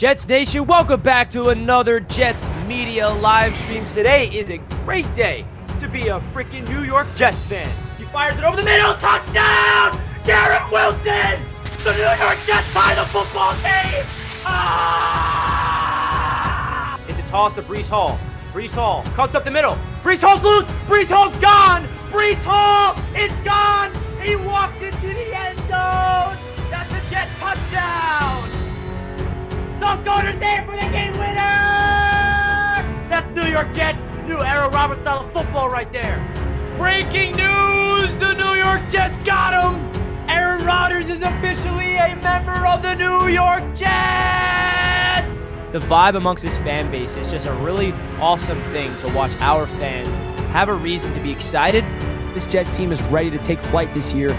Jets Nation, welcome back to another Jets Media live stream. Today is a great day to be a freaking New York Jets fan. He fires it over the middle, touchdown! Garrett Wilson! The New York Jets tie the football game! It's a toss to Breece Hall. Breece Hall cuts up the middle. Breece Hall's loose! Breece Hall's gone! Breece Hall is gone! He walks into the end zone! That's a Jets touchdown! Sauce Gardner's there for the game winner! That's New York Jets, new era Robert style of football right there. Breaking news! The New York Jets got him! Aaron Rodgers is officially a member of the New York Jets! The vibe amongst his fan base is just a really awesome thing to watch our fans have a reason to be excited. This Jets team is ready to take flight this year.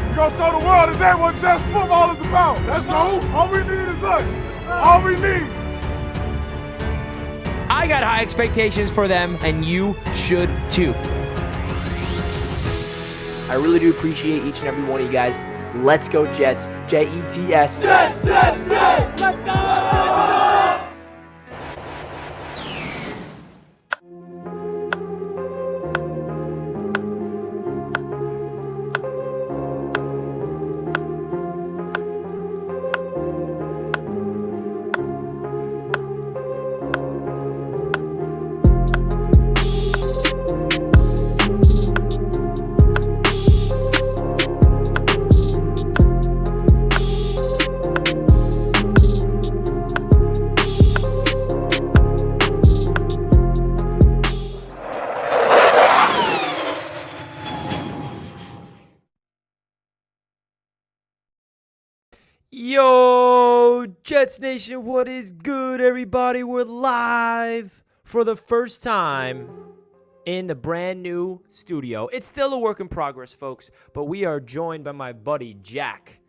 We're going to show the world today what Jets football is about. Let's go. All we need is us. All we need. I got high expectations for them, and you should too. I really do appreciate each and every one of you guys. Let's go Jets. Jets. Jets. Let's go! Yo, Jets Nation, what is good, everybody? We're live for the first time in the brand new studio. It's still a work in progress, folks, but we are joined by my buddy, Jack.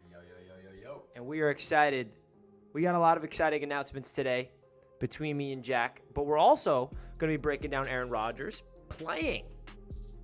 Yo. And we are excited. We got a lot of exciting announcements today between me and Jack, but we're also going to be breaking down Aaron Rodgers playing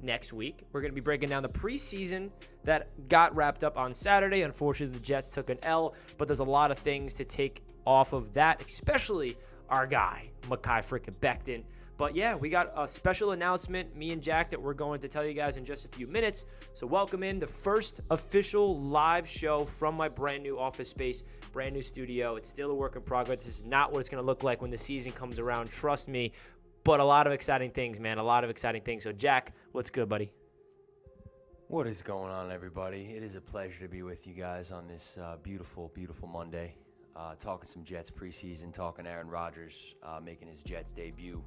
next week. We're going to be breaking down the preseason that got wrapped up on Saturday. Unfortunately, the Jets took an L, but there's a lot of things to take off of that, especially our guy, Mekhi Becton. But yeah, we got a special announcement, me and Jack, that we're going to tell you guys in just a few minutes. So welcome in the first official live show from my brand new office space, brand new studio. It's still a work in progress. This is not what it's going to look like when the season comes around. Trust me. But a lot of exciting things, man. A lot of exciting things. So, Jack, what's good, buddy? What is going on, everybody? It is a pleasure to be with you guys on this beautiful, beautiful Monday. Talking some Jets preseason, talking Aaron Rodgers making his Jets debut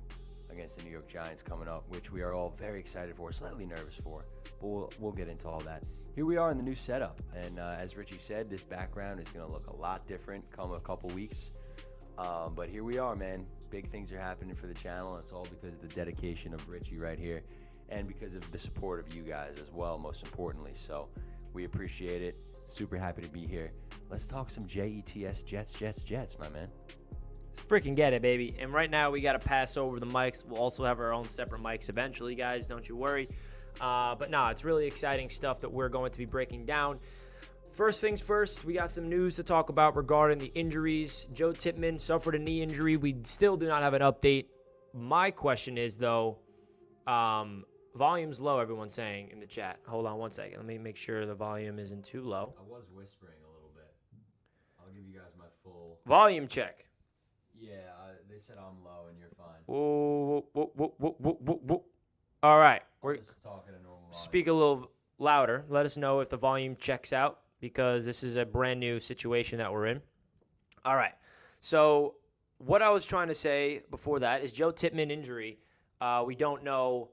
against the New York Giants coming up, which we are all very excited for, slightly nervous for, but we'll get into all that. Here we are in the new setup, and as Richie said, this background is going to look a lot different come a couple weeks. But here we are, man. Big things are happening for the channel. It's all because of the dedication of Richie right here and because of the support of you guys as well, most importantly. So we appreciate it. Super happy to be here. Let's talk some Jets, my man. Let's freaking get it, baby. And right now we got to pass over the mics. We'll also have our own separate mics eventually, guys. Don't you worry. But no, it's really exciting stuff that we're going to be breaking down. First things first, we got some news to talk about regarding the injuries. Joe Tippmann suffered a knee injury. We still do not have an update. My question is, though, volume's low, everyone's saying in the chat. Hold on one second. Let me make sure the volume isn't too low. I was whispering a little bit. I'll give you guys my full volume check. Yeah, they said I'm low and you're fine. Whoa. All right. We're just talking a normal volume. Speak a little louder. Let us know if the volume checks out, because this is a brand new situation that we're in. All right. So what I was trying to say before that is Joe Tippmann injury. We don't know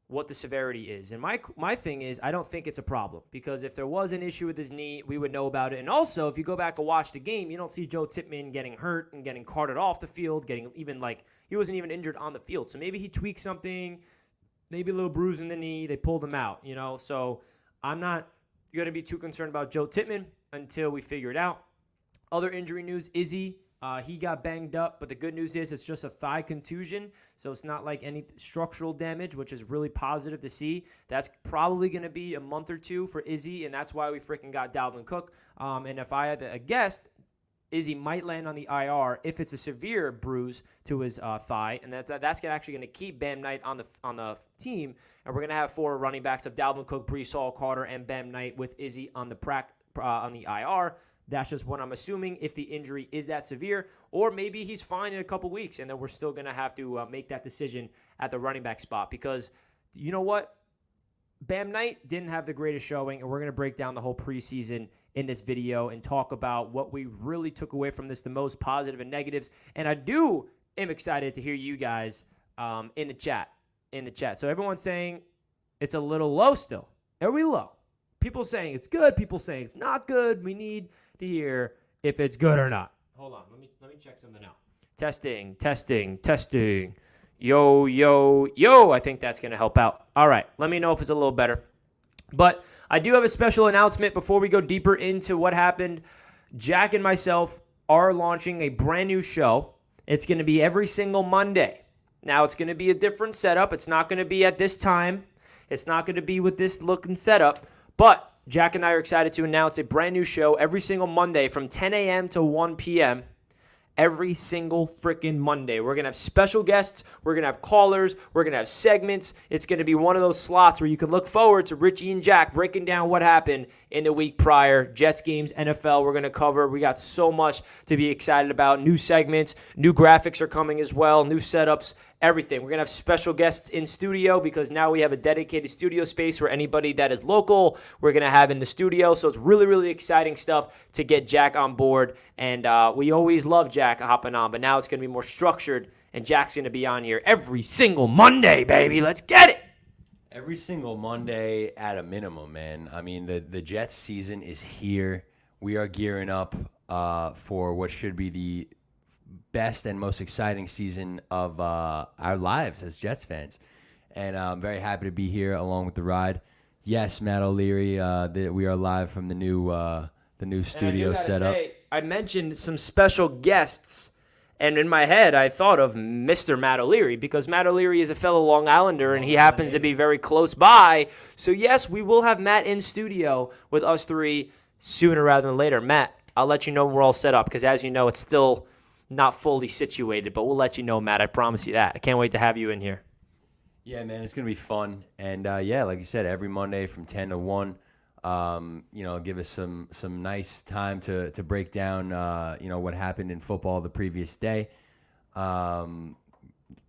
what the severity is. And my thing is, I don't think it's a problem, because if there was an issue with his knee, we would know about it. And also, if you go back and watch the game, you don't see Joe Tippmann getting hurt and getting carted off the field, he wasn't even injured on the field. So maybe he tweaked something, maybe a little bruise in the knee, they pulled him out, So I'm not going to be too concerned about Joe Tippmann until we figure it out. Other injury news, Izzy He got banged up, but the good news is it's just a thigh contusion, so it's not like any structural damage, which is really positive to see. That's probably going to be a month or two for Izzy, and that's why we freaking got Dalvin Cook. And if I had to guess, Izzy might land on the IR if it's a severe bruise to his thigh, and that's actually going to keep Bam Knight on the team, and we're going to have 4 running backs of Dalvin Cook, Breece Hall, Carter, and Bam Knight with Izzy on the IR. That's just what I'm assuming if the injury is that severe, or maybe he's fine in a couple weeks, and then we're still going to have to make that decision at the running back spot because you know what? Bam Knight didn't have the greatest showing, and we're going to break down the whole preseason in this video and talk about what we really took away from this, the most positive and negatives. And I am excited to hear you guys in the chat. So everyone's saying it's a little low still. Are we low? People saying it's good. People saying it's not good. We need to hear if it's good or not. Hold on. Let me check something out. Testing. Yo. I think that's going to help out. All right. Let me know if it's a little better. But I do have a special announcement before we go deeper into what happened. Jack and myself are launching a brand new show. It's going to be every single Monday. Now, it's going to be a different setup. It's not going to be at this time. It's not going to be with this look and setup. But Jack and I are excited to announce a brand new show every single Monday from 10 a.m. to 1 p.m. Every single freaking Monday. We're going to have special guests. We're going to have callers. We're going to have segments. It's going to be one of those slots where you can look forward to Richie and Jack breaking down what happened in the week prior. Jets games, NFL, we're going to cover. We got so much to be excited about. New segments, new graphics are coming as well, new setups, everything. We're going to have special guests in studio because now we have a dedicated studio space for anybody that is local. We're going to have in the studio. So it's really, really exciting stuff to get Jack on board. And we always love Jack hopping on, but now it's going to be more structured. And Jack's going to be on here every single Monday, baby. Let's get it. Every single Monday at a minimum, man. I mean, the Jets season is here. We are gearing up for what should be the best and most exciting season of our lives as Jets fans. And I'm very happy to be here along with the ride. Yes, Matt O'Leary, we are live from the new studio setup. I mentioned some special guests, and in my head, I thought of Mr. Matt O'Leary because Matt O'Leary is a fellow Long Islander, and he happens to be very close by. So, yes, we will have Matt in studio with us three sooner rather than later. Matt, I'll let you know when we're all set up because, as you know, it's still not fully situated, but we'll let you know, Matt. I promise you that. I can't wait to have you in here. Yeah, man, it's going to be fun. And, yeah, like you said, every Monday from 10 to 1. Give us some nice time to break down, what happened in football the previous day.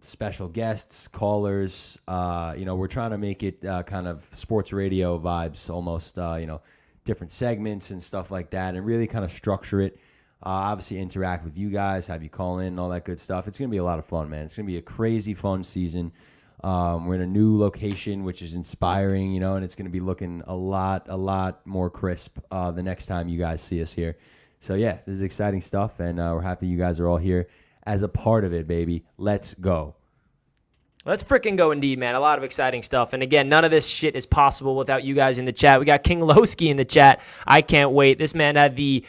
Special guests, callers. We're trying to make it kind of sports radio vibes, almost, different segments and stuff like that, and really kind of structure it. Obviously, interact with you guys, have you call in, and all that good stuff. It's going to be a lot of fun, man. It's going to be a crazy fun season. We're in a new location, which is inspiring, and it's going to be looking a lot more crisp the next time you guys see us here. So, yeah, this is exciting stuff, and we're happy you guys are all here as a part of it, baby. Let's go. Let's freaking go indeed, man. A lot of exciting stuff. And, again, none of this shit is possible without you guys in the chat. We got King Lowski in the chat. I can't wait. This man had the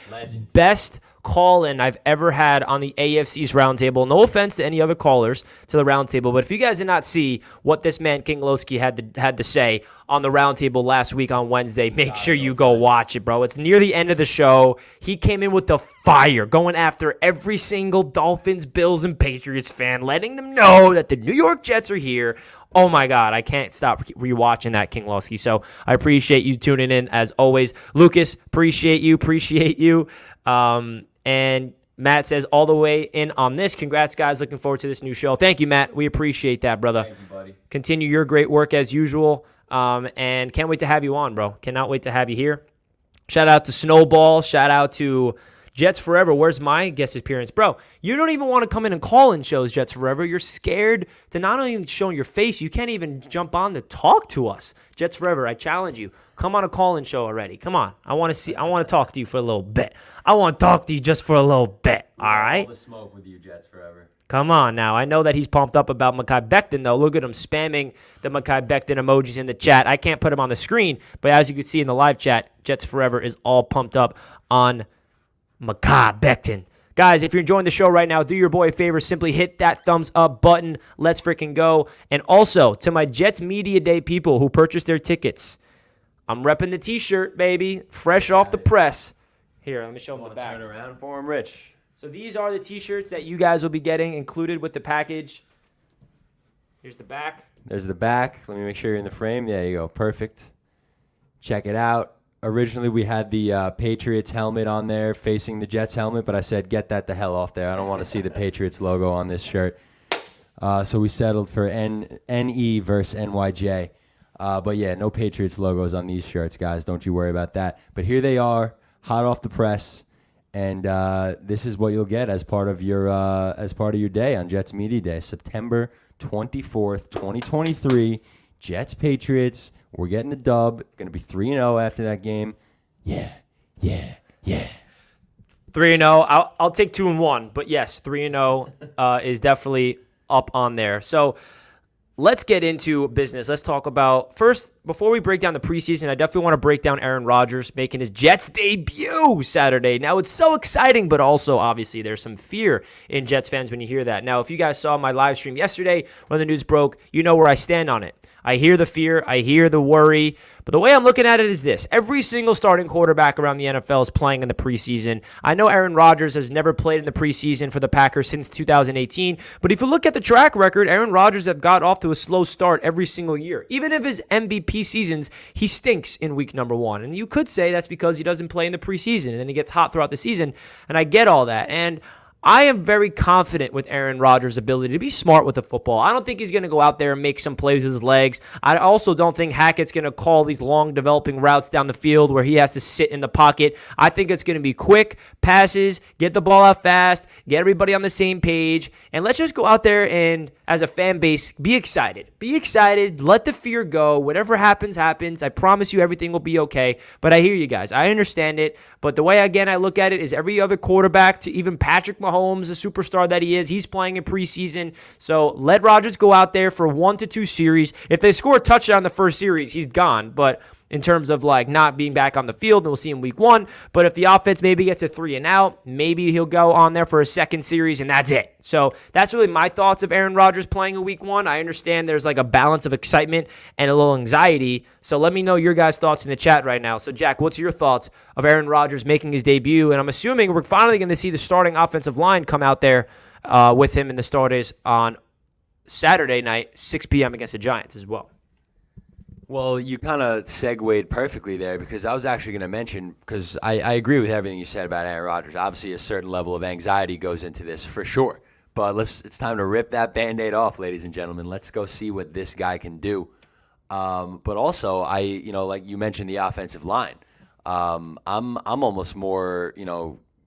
best call-in I've ever had on the AFC's roundtable. No offense to any other callers to the roundtable, but if you guys did not see what this man King Lowski had to say on the roundtable last week on Wednesday, make sure you go watch it, bro. It's near the end of the show. He came in with the fire, going after every single Dolphins, Bills, and Patriots fan, letting them know that the New York Jets are here. Oh, my God. I can't stop rewatching that, King Lowski. So I appreciate you tuning in, as always. Lucas, appreciate you. And Matt says, all the way in on this. Congrats, guys. Looking forward to this new show. Thank you, Matt. We appreciate that, brother. Thank you, buddy. Continue your great work as usual. And can't wait to have you on, bro. Cannot wait to have you here. Shout out to Snowball. Shout out to Jets Forever. Where's my guest appearance? Bro, you don't even want to come in and call in shows, Jets Forever. You're scared to not only show your face, you can't even jump on to talk to us. Jets Forever, I challenge you. Come on a call-in show already. Come on. I want to talk to you for a little bit. I want to talk to you just for a little bit. All right? All the smoke with you, Jets Forever. Come on now. I know that he's pumped up about Mekhi Becton, though. Look at him spamming the Mekhi Becton emojis in the chat. I can't put him on the screen, but as you can see in the live chat, Jets Forever is all pumped up on Mekhi Becton. Guys, if you're enjoying the show right now, do your boy a favor. Simply hit that thumbs up button. Let's freaking go. And also, to my Jets Media Day people who purchased their tickets, I'm repping the t-shirt, baby. Fresh off the press. Here, let me show them the back. Turn around for him, Rich. So these are the t-shirts that you guys will be getting included with the package. Here's the back. There's the back. Let me make sure you're in the frame. There you go. Perfect. Check it out. Originally, we had the Patriots helmet on there facing the Jets helmet, but I said, get that the hell off there. I don't want to see the Patriots logo on this shirt. So we settled for NE versus NYJ. But yeah, no Patriots logos on these shirts, guys. Don't you worry about that. But here they are, hot off the press. And this is what you'll get as part of your day on Jets Media Day, September 24th, 2023. Jets Patriots. We're getting the dub. Going to be 3-0 after that game. Yeah. 3-0. I'll take 2-1, but yes, 3-0 is definitely up on there. So let's get into business. Let's talk about, first, before we break down the preseason, I definitely want to break down Aaron Rodgers making his Jets debut Saturday. Now, it's so exciting, but also, obviously, there's some fear in Jets fans when you hear that. Now, if you guys saw my live stream yesterday when the news broke, you know where I stand on it. I hear the fear. I hear the worry. But the way I'm looking at it is this. Every single starting quarterback around the NFL is playing in the preseason. I know Aaron Rodgers has never played in the preseason for the Packers since 2018. But if you look at the track record, Aaron Rodgers have got off to a slow start every single year. Even if his MVP seasons, he stinks in week number 1. And you could say that's because he doesn't play in the preseason and then he gets hot throughout the season. And I get all that. And I am very confident with Aaron Rodgers' ability to be smart with the football. I don't think he's going to go out there and make some plays with his legs. I also don't think Hackett's going to call these long developing routes down the field where he has to sit in the pocket. I think it's going to be quick passes, get the ball out fast, get everybody on the same page, and let's just go out there and, as a fan base, be excited. Be excited. Let the fear go. Whatever happens, happens. I promise you everything will be okay. But I hear you guys. I understand it. But the way, again, I look at it is every other quarterback, to even Patrick Mahomes, the superstar that he is, he's playing in preseason. So let Rodgers go out there for 1 to 2 series. If they score a touchdown in the first series, he's gone. But in terms of like not being back on the field, and we'll see in week 1. But if the offense maybe gets a 3 and out, maybe he'll go on there for a second series, and that's it. So that's really my thoughts of Aaron Rodgers playing in week 1. I understand there's like a balance of excitement and a little anxiety. So let me know your guys' thoughts in the chat right now. So Jack, what's your thoughts of Aaron Rodgers making his debut? And I'm assuming we're finally going to see the starting offensive line come out there with him in the starters on Saturday night, 6 p.m. against the Giants as well. Well, you kind of segued perfectly there because I was actually going to mention, because I agree with everything you said about Aaron Rodgers. Obviously, a certain level of anxiety goes into this for sure. But it's time to rip that Band-Aid off, ladies and gentlemen. Let's go see what this guy can do. But also, like you mentioned, the offensive line. I'm almost more,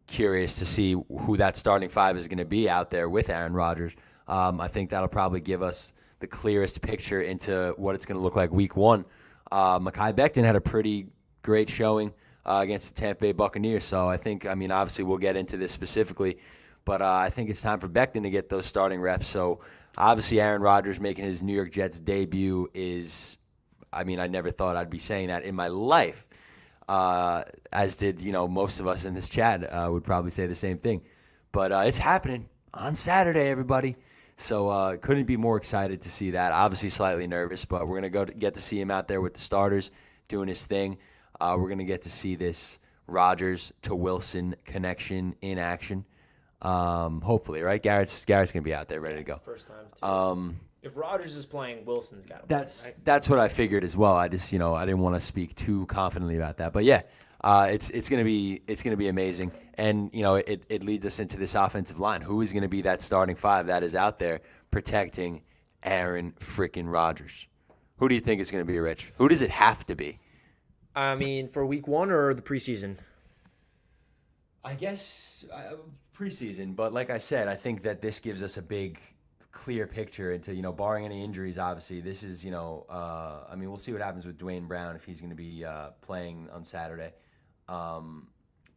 curious to see who that starting 5 is going to be out there with Aaron Rodgers. I think that'll probably give us the clearest picture into what it's going to look like week 1. Mekhi Becton had a pretty great showing against the Tampa Bay Buccaneers. So I think, obviously we'll get into this specifically, but I think it's time for Becton to get those starting reps. So obviously Aaron Rodgers making his New York Jets debut is, I never thought I'd be saying that in my life, as did, most of us in this chat would probably say the same thing. But it's happening on Saturday, everybody. So couldn't be more excited to see that. Obviously slightly nervous, but we're going to get to see him out there with the starters doing his thing. We're going to get to see this Rodgers to Wilson connection in action. Hopefully, right? Garrett's going to be out there ready to go. First time, too. If Rodgers is playing, Wilson's got to play. That's what I figured as well. I just, I didn't want to speak too confidently about that. But yeah, it's going to be amazing. And, it leads us into this offensive line. Who is going to be that starting 5 that is out there protecting Aaron freaking Rodgers? Who do you think is going to be, Rich? Who does it have to be? For week 1 or the preseason? I guess preseason. But like I said, I think that this gives us a big, clear picture into, barring any injuries, obviously. This is, we'll see what happens with Dwayne Brown if he's going to be playing on Saturday.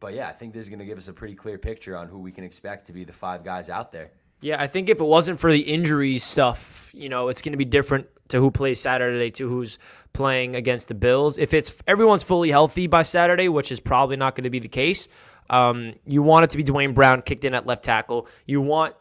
But yeah, I think this is going to give us a pretty clear picture on who we can expect to be the 5 guys out there. Yeah, I think if it wasn't for the injuries stuff, it's going to be different to who plays Saturday to who's playing against the Bills. If everyone's fully healthy by Saturday, which is probably not going to be the case, You want it to be Dwayne Brown kicked in at left tackle. You want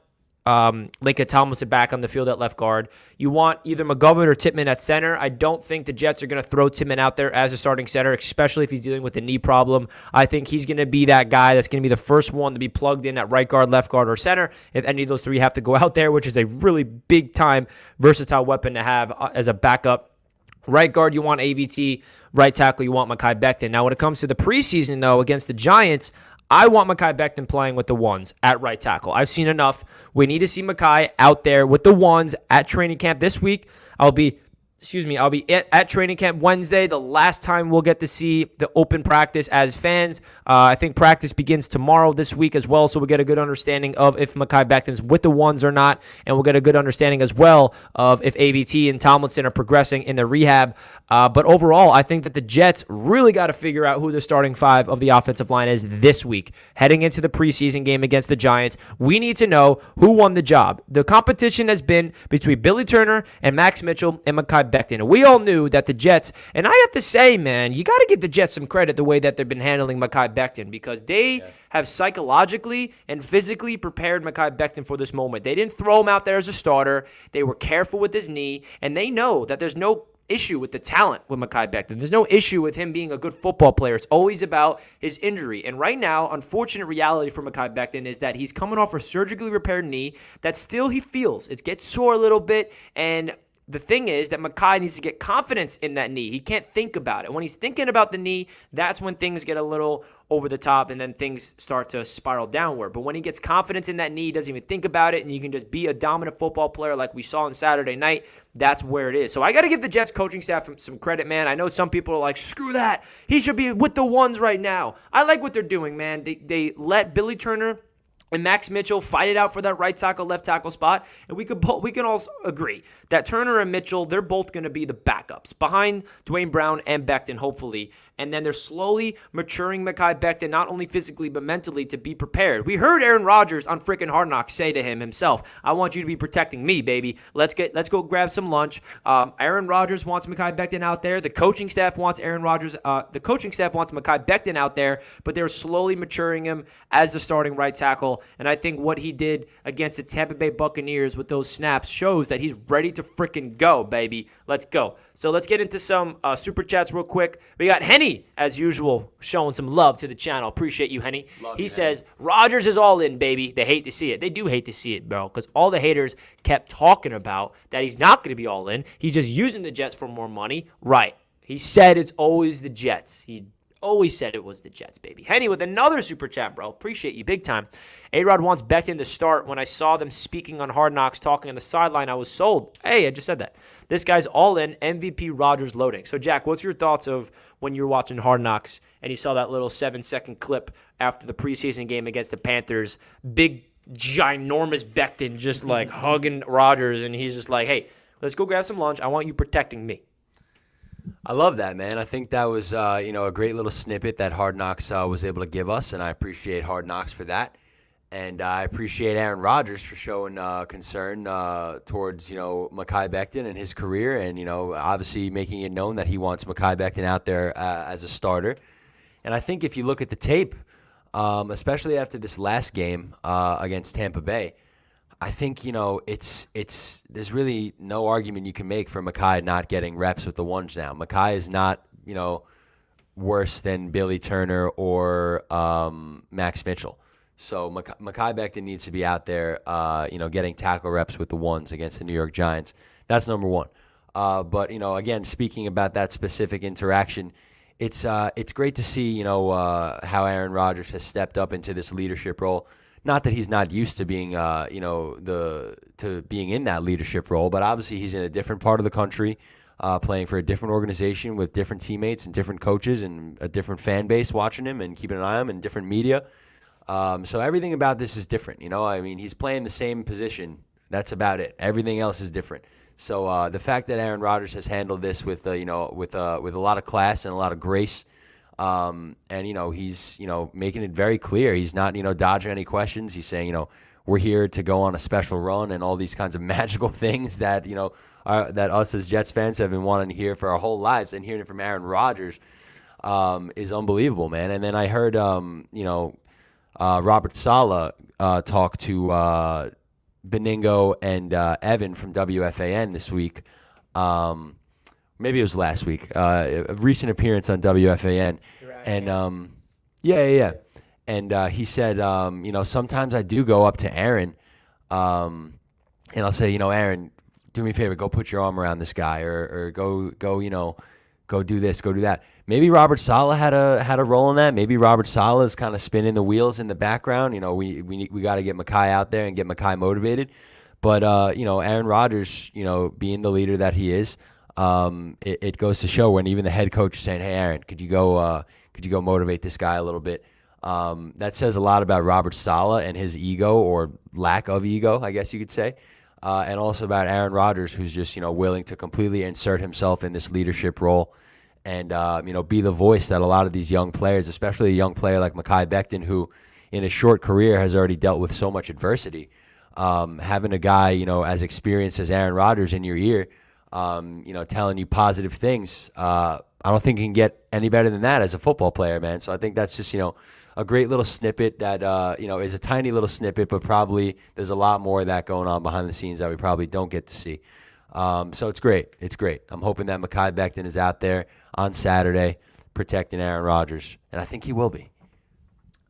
Laker Tomlinson back on the field at left guard. You want either McGovern or Tippmann at center. I don't think the Jets are going to throw Tippmann out there as a starting center, especially if he's dealing with a knee problem. I think he's going to be that guy that's going to be the first one to be plugged in at right guard, left guard, or center if any of those three have to go out there, which is a really big-time versatile weapon to have as a backup. Right guard, you want AVT. Right tackle, you want Mekhi Becton. Now, when it comes to the preseason, though, against the Giants, I want Mekhi Becton playing with the ones at right tackle. I've seen enough. We need to see Mekhi out there with the ones at training camp this week. I'll be at training camp Wednesday, the last time we'll get to see the open practice as fans. I think practice begins tomorrow this week as well, so we'll get a good understanding of if Mekhi Becton's with the ones or not, and we'll get a good understanding as well of if AVT and Tomlinson are progressing in the rehab. But overall, I think that the Jets really got to figure out who the starting five of the offensive line is this week. Heading into the preseason game against the Giants, we need to know who won the job. The competition has been between Billy Turner and Max Mitchell and Mekhi Becton. We all knew that the Jets, and I have to say, man, you got to give the Jets some credit the way that they've been handling Mekhi Becton, because they have psychologically and physically prepared Mekhi Becton for this moment. They didn't throw him out there as a starter. They were careful with his knee, and they know that there's no issue with the talent with Mekhi Becton. There's no issue with him being a good football player. It's always about his injury. And right now, unfortunate reality for Mekhi Becton is that he's coming off a surgically repaired knee that still he feels. It gets sore a little bit, and the thing is that Mekhi needs to get confidence in that knee. He can't think about it. When he's thinking about the knee, that's when things get a little over the top and then things start to spiral downward. But when he gets confidence in that knee, he doesn't even think about it, and you can just be a dominant football player like we saw on Saturday night, that's where it is. So I got to give the Jets coaching staff some credit, man. I know some people are like, screw that. He should be with the ones right now. I like what they're doing, man. They let Billy Turner and Max Mitchell fight it out for that right tackle, left tackle spot. And we can also agree that Turner and Mitchell, they're both going to be the backups behind Dwayne Brown and Becton, hopefully. And then they're slowly maturing Mekhi Becton, not only physically but mentally, to be prepared. We heard Aaron Rodgers on freaking Hard Knocks say to him himself, I want you to be protecting me, baby. Let's go grab some lunch. Aaron Rodgers wants Mekhi Becton out there. The coaching staff wants the coaching staff wants Mekhi Becton out there, but they're slowly maturing him as the starting right tackle. And I think what he did against the Tampa Bay Buccaneers with those snaps shows that he's ready to freaking go, baby. Let's go. So let's get into some super chats real quick. We got Henny, as usual, showing some love to the channel. Appreciate you, Henny. He says, Rodgers is all in, baby. They hate to see it. They do hate to see it, bro, because all the haters kept talking about that he's not going to be all in. He's just using the Jets for more money. Right. He said it's always the Jets. He always said it was the Jets, baby. Henny with another super chat, bro. Appreciate you big time. A-Rod wants Becton to start. When I saw them speaking on Hard Knocks, talking on the sideline, I was sold. Hey, I just said that. This guy's all in, MVP Rodgers loading. So, Jack, what's your thoughts of when you're watching Hard Knocks and you saw that little 7-second clip after the preseason game against the Panthers? Big, ginormous Becton just like hugging Rodgers, and he's just like, hey, let's go grab some lunch. I want you protecting me. I love that, man. I think that was, a great little snippet that Hard Knocks was able to give us, and I appreciate Hard Knocks for that. And I appreciate Aaron Rodgers for showing concern towards, Mekhi Becton and his career, and, obviously making it known that he wants Mekhi Becton out there as a starter. And I think if you look at the tape, especially after this last game against Tampa Bay, I think, there's really no argument you can make for Mekhi not getting reps with the ones now. Mekhi is not, worse than Billy Turner or Max Mitchell. So Mekhi Becton needs to be out there, getting tackle reps with the ones against the New York Giants. That's number one. But, again, speaking about that specific interaction, it's great to see, how Aaron Rodgers has stepped up into this leadership role. Not that he's not used to being, being in that leadership role, but obviously he's in a different part of the country, playing for a different organization with different teammates and different coaches and a different fan base watching him and keeping an eye on him and different media. So everything about this is different. He's playing the same position. That's about it. Everything else is different. So the fact that Aaron Rodgers has handled this with a lot of class and a lot of grace. And he's making it very clear he's not dodging any questions. He's saying we're here to go on a special run and all these kinds of magical things that that us as Jets fans have been wanting to hear for our whole lives, and hearing it from Aaron Rodgers is unbelievable, man. And then I heard Robert Saleh talked to Beningo and Evan from WFAN this week. Maybe it was last week. A recent appearance on WFAN. And yeah. And he said, sometimes I do go up to Aaron, and I'll say, Aaron, do me a favor, go put your arm around this guy, or go do this, go do that. Maybe Robert Saleh had a role in that. Maybe Robert Saleh is kind of spinning the wheels in the background. We got to get Mekhi out there and get Mekhi motivated. But Aaron Rodgers, being the leader that he is, it goes to show when even the head coach is saying, "Hey, Aaron, could you go motivate this guy a little bit?" That says a lot about Robert Saleh and his ego, or lack of ego, I guess you could say. And also about Aaron Rodgers, who's just, willing to completely insert himself in this leadership role and, be the voice that a lot of these young players, especially a young player like Mekhi Becton, who in a short career has already dealt with so much adversity. Having a guy, as experienced as Aaron Rodgers in your ear, telling you positive things, I don't think he can get any better than that as a football player, man. So I think that's just, a great little snippet that, is a tiny little snippet, but probably there's a lot more of that going on behind the scenes that we probably don't get to see. So it's great. It's great. I'm hoping that Mekhi Becton is out there on Saturday protecting Aaron Rodgers, and I think he will be.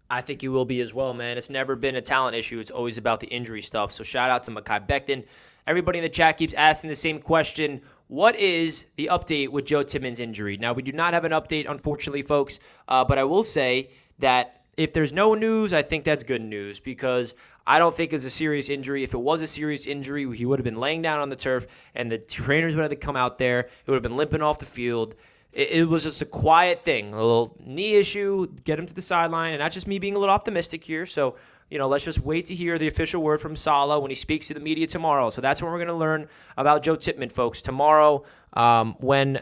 I think he will be as well, man. It's never been a talent issue. It's always about the injury stuff. So shout out to Mekhi Becton. Everybody in the chat keeps asking the same question. What is the update with Joe Timmons' injury? Now, we do not have an update, unfortunately, folks, but I will say that if there's no news, I think that's good news, because I don't think it's a serious injury. If it was a serious injury, he would have been laying down on the turf, and the trainers would have to come out there. It would have been limping off the field. It was just a quiet thing, a little knee issue, get him to the sideline, and that's just me being a little optimistic here. So, let's just wait to hear the official word from Saleh when he speaks to the media tomorrow. So that's when we're going to learn about Joe Tippmann, folks. Tomorrow, when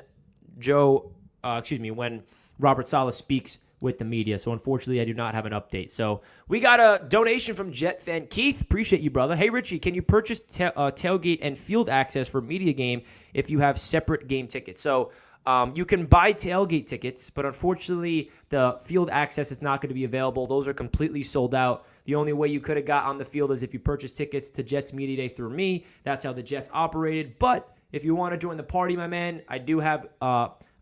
Robert Saleh speaks with the media. So unfortunately, I do not have an update. So we got a donation from Jet fan Keith. Appreciate you, brother. Hey, Richie, can you purchase tailgate and field access for media game if you have separate game tickets? So you can buy tailgate tickets, but unfortunately, the field access is not going to be available. Those are completely sold out. The only way you could have got on the field is if you purchased tickets to Jets Media Day through me. That's how the Jets operated. But if you want to join the party, my man,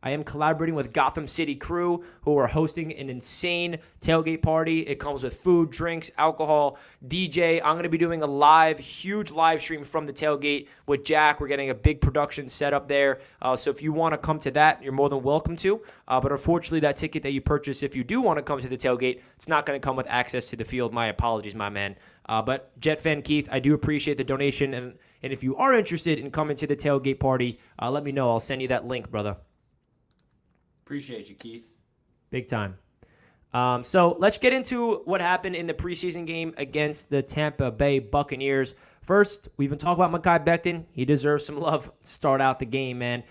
I am collaborating with Gotham City Crew, who are hosting an insane tailgate party. It comes with food, drinks, alcohol, DJ. I'm going to be doing a huge live stream from the tailgate with Jack. We're getting a big production set up there. So if you want to come to that, you're more than welcome to. But unfortunately, that ticket that you purchase, if you do want to come to the tailgate, it's not going to come with access to the field. My apologies, my man. But Jet fan Keith, I do appreciate the donation. And if you are interested in coming to the tailgate party, let me know. I'll send you that link, brother. Appreciate you, Keith. Big time. So let's get into what happened in the preseason game against the Tampa Bay Buccaneers. First, we've been talking about Mekhi Becton. He deserves some love to start out the game, man.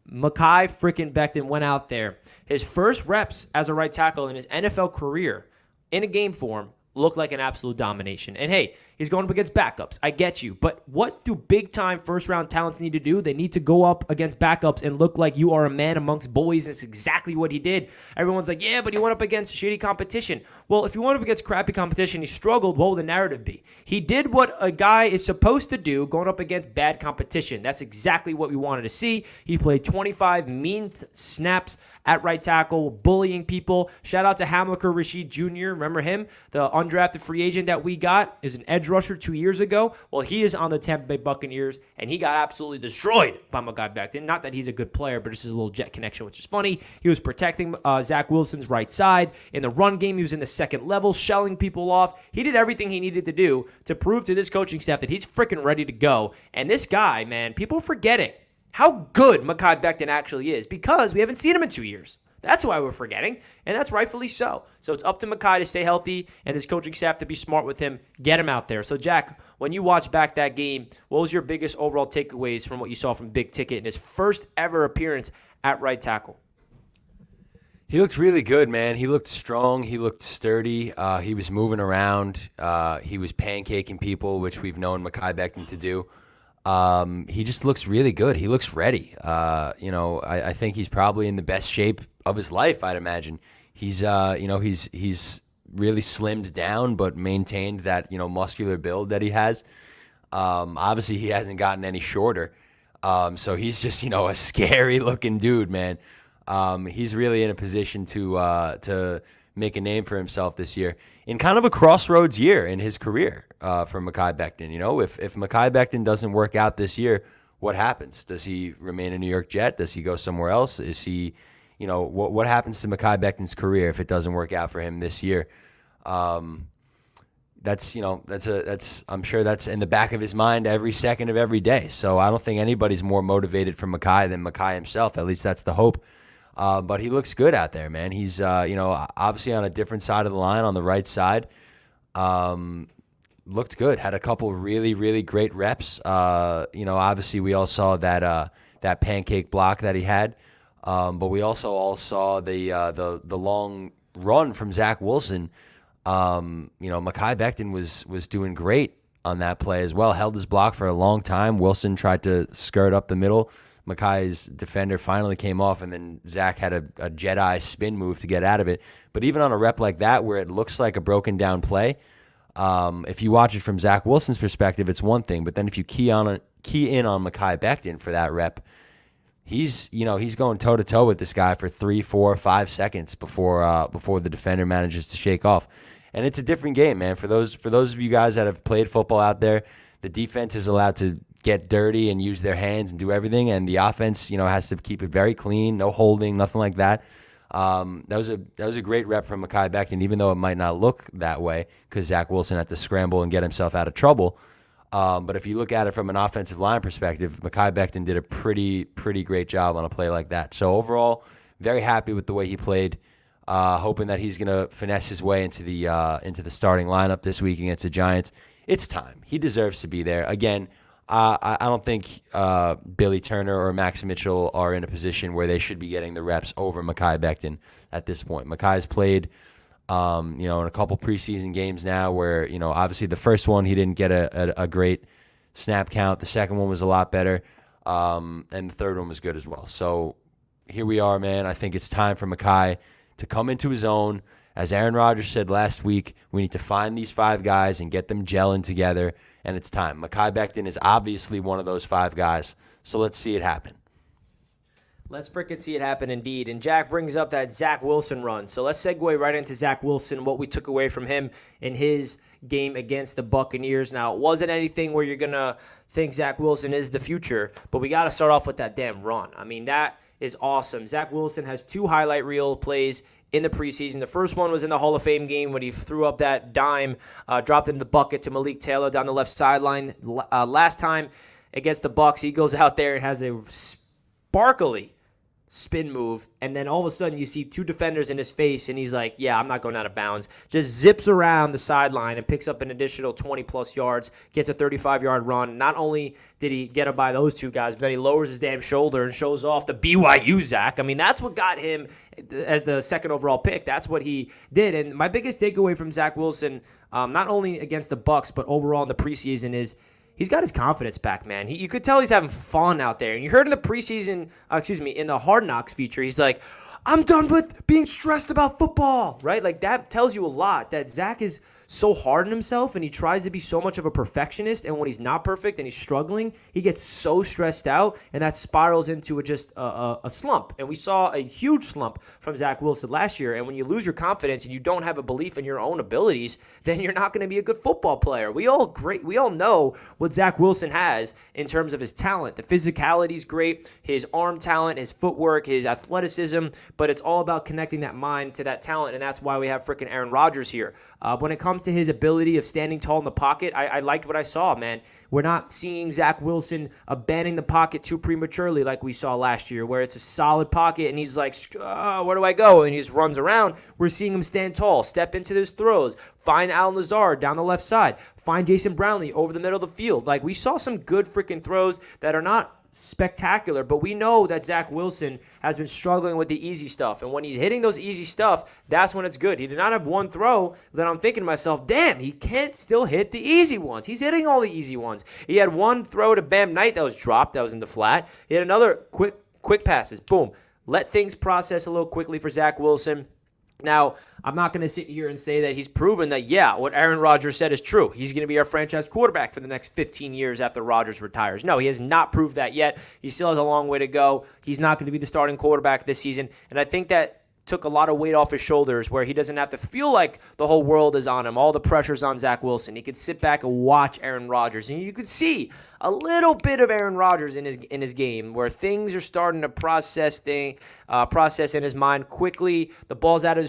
Mekhi freaking Becton went out there. His first reps as a right tackle in his NFL career in a game form looked like an absolute domination. And hey, he's going up against backups. I get you. But what do big-time first-round talents need to do? They need to go up against backups and look like you are a man amongst boys. That's exactly what he did. Everyone's like, yeah, but he went up against shitty competition. Well, if he went up against crappy competition, he struggled, what would the narrative be? He did what a guy is supposed to do going up against bad competition. That's exactly what we wanted to see. He played 25 mean snaps at right tackle, bullying people. Shout out to Hamilcar Rashed Jr. Remember him? The undrafted free agent that we got is an edge rusher 2 years ago. Well, he is on the Tampa Bay Buccaneers, and he got absolutely destroyed by Mekhi Becton. Not that he's a good player, but this is a little Jet connection, which is funny. He was protecting Zach Wilson's right side. In the run game, he was in the second level, shelling people off. He did everything he needed to do to prove to this coaching staff that he's freaking ready to go. And this guy, man, people forget it. How good Mekhi Becton actually is, because we haven't seen him in 2 years. That's why we're forgetting, and that's rightfully so. So it's up to Mekhi to stay healthy and his coaching staff to be smart with him, get him out there. So, Jack, when you watch back that game, what was your biggest overall takeaways from what you saw from Big Ticket in his first ever appearance at right tackle? He looked really good, man. He looked strong. He looked sturdy. He was moving around. He was pancaking people, which we've known Mekhi Becton to do. He just looks really good. He looks ready. I think he's probably in the best shape of his life, I'd imagine. He's really slimmed down but maintained that, muscular build that he has. Obviously, he hasn't gotten any shorter. So he's just, a scary looking dude, man. He's really in a position to make a name for himself this year in kind of a crossroads year in his career for Mekhi Becton. If Mekhi Becton doesn't work out this year, what happens? Does he remain a New York Jet? Does he go somewhere else? Is he, what happens to Mekhi Becton's career if it doesn't work out for him this year? I'm sure that's in the back of his mind every second of every day. So I don't think anybody's more motivated for Mekhi than Mekhi himself. At least that's the hope. But he looks good out there, man. He's, obviously on a different side of the line, on the right side. Looked good. Had a couple really, really great reps. Obviously we all saw that pancake block that he had. But we also all saw the long run from Zach Wilson. Mekhi Becton was doing great on that play as well. Held his block for a long time. Wilson tried to skirt up the middle. Mekhi's defender finally came off, and then Zach had a Jedi spin move to get out of it. But even on a rep like that, where it looks like a broken down play, if you watch it from Zach Wilson's perspective, it's one thing. But then if you key in on Mekhi Becton for that rep, he's going toe to toe with this guy for 3, 4, 5 seconds before the defender manages to shake off. And it's a different game, man. For those of you guys that have played football out there, the defense is allowed to get dirty and use their hands and do everything, and the offense, has to keep it very clean, no holding, nothing like that. That was a great rep from Mekhi Becton, even though it might not look that way because Zach Wilson had to scramble and get himself out of trouble. But if you look at it from an offensive line perspective, Mekhi Becton did a pretty great job on a play like that. So overall, very happy with the way he played. Hoping that he's gonna finesse his way into the starting lineup this week against the Giants. It's time. He deserves to be there. Again, I don't think Billy Turner or Max Mitchell are in a position where they should be getting the reps over Mekhi Becton at this point. Mekhi's played, in a couple preseason games now where, obviously the first one he didn't get a great snap count. The second one was a lot better, and the third one was good as well. So here we are, man. I think it's time for Mekhi to come into his own. As Aaron Rodgers said last week, we need to find these 5 guys and get them gelling together, and it's time. Mekhi Becton is obviously one of those 5 guys, so let's see it happen. Let's freaking see it happen indeed. And Jack brings up that Zach Wilson run. So let's segue right into Zach Wilson, what we took away from him in his game against the Buccaneers. Now, it wasn't anything where you're going to think Zach Wilson is the future, but we got to start off with that damn run. I mean, that is awesome. Zach Wilson has 2 highlight reel plays in the preseason. The first one was in the Hall of Fame game when he threw up that dime, dropped in the bucket to Malik Taylor down the left sideline. Last time against the Bucs, he goes out there and has a sparkly spin move, and then all of a sudden you see 2 defenders in his face, and he's like, yeah, I'm not going out of bounds. Just zips around the sideline and picks up an additional 20-plus yards, gets a 35-yard run. Not only did he get it by those 2 guys, but then he lowers his damn shoulder and shows off the BYU Zach. I mean, that's what got him as the second overall pick. That's what he did. And my biggest takeaway from Zach Wilson, not only against the Bucs, but overall in the preseason is he's got his confidence back, man. You could tell he's having fun out there. And you heard in the preseason, in the Hard Knocks feature, he's like, I'm done with being stressed about football, right? Like, that tells you a lot that Zach is so hard on himself and he tries to be so much of a perfectionist, and when he's not perfect and he's struggling, he gets so stressed out, and that spirals into a slump. And we saw a huge slump from Zach Wilson last year, and when you lose your confidence and you don't have a belief in your own abilities, then you're not going to be a good football player. We all know what Zach Wilson has in terms of his talent. The physicality is great, his arm talent, his footwork, his athleticism, but it's all about connecting that mind to that talent, and that's why we have freaking Aaron Rodgers here. When it comes to his ability of standing tall in the pocket, I liked what I saw, man. We're not seeing Zach Wilson abandoning the pocket too prematurely like we saw last year, where it's a solid pocket and he's like, where do I go? And he just runs around. We're seeing him stand tall, step into those throws, find Allen Lazard down the left side, find Jason Brownlee over the middle of the field. Like, we saw some good freaking throws that are not spectacular, but we know that Zach Wilson has been struggling with the easy stuff, and when he's hitting those easy stuff, that's when it's good. He did not have one throw that I'm thinking to myself, damn, he can't still hit the easy ones. He's hitting all the easy ones. He had one throw to Bam Knight that was dropped, that was in the flat. He had another quick passes, boom. Let things process a little quickly for Zach Wilson. Now, I'm not going to sit here and say that he's proven that, yeah, what Aaron Rodgers said is true. He's going to be our franchise quarterback for the next 15 years after Rodgers retires. No, he has not proved that yet. He still has a long way to go. He's not going to be the starting quarterback this season. And I think that took a lot of weight off his shoulders where he doesn't have to feel like the whole world is on him. All the pressure's on Zach Wilson. He could sit back and watch Aaron Rodgers. And you could see a little bit of Aaron Rodgers in his game where things are starting to process in his mind quickly. The ball's out of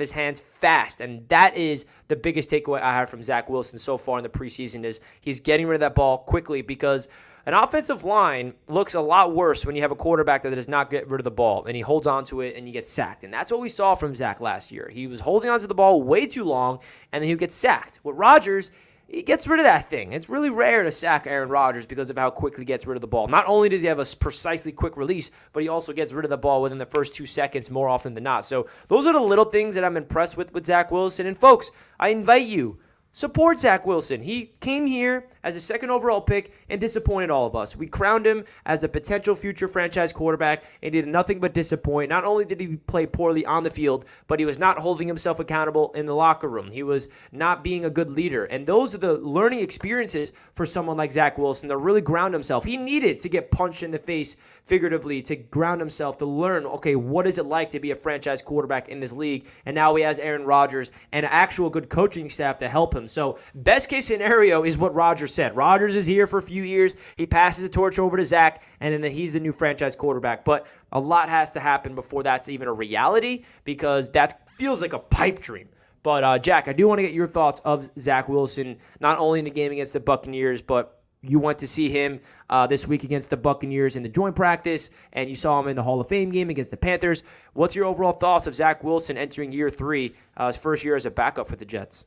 his hands fast. And that is the biggest takeaway I have from Zach Wilson so far in the preseason is he's getting rid of that ball quickly because an offensive line looks a lot worse when you have a quarterback that does not get rid of the ball and he holds on to it and you get sacked. And that's what we saw from Zach last year. He was holding on to the ball way too long and then he would get sacked. With Rodgers, he gets rid of that thing. It's really rare to sack Aaron Rodgers because of how quickly he gets rid of the ball. Not only does he have a precisely quick release, but he also gets rid of the ball within the first 2 seconds more often than not. So those are the little things that I'm impressed with Zach Wilson. And folks, I invite you, support Zach Wilson. He came here as a second overall pick and disappointed all of us. We crowned him as a potential future franchise quarterback and did nothing but disappoint. Not only did he play poorly on the field, but he was not holding himself accountable in the locker room. He was not being a good leader. And those are the learning experiences for someone like Zach Wilson to really ground himself. He needed to get punched in the face figuratively to ground himself, to learn, okay, what is it like to be a franchise quarterback in this league? And now he has Aaron Rodgers and an actual good coaching staff to help him. So best case scenario is what Rodgers said. Rodgers is here for a few years. He passes the torch over to Zach, and then he's the new franchise quarterback. But a lot has to happen before that's even a reality because that feels like a pipe dream. But, Jack, I do want to get your thoughts of Zach Wilson, not only in the game against the Buccaneers, but you went to see him this week against the Buccaneers in the joint practice, and you saw him in the Hall of Fame game against the Panthers. What's your overall thoughts of Zach Wilson entering year 3, his first year as a backup for the Jets?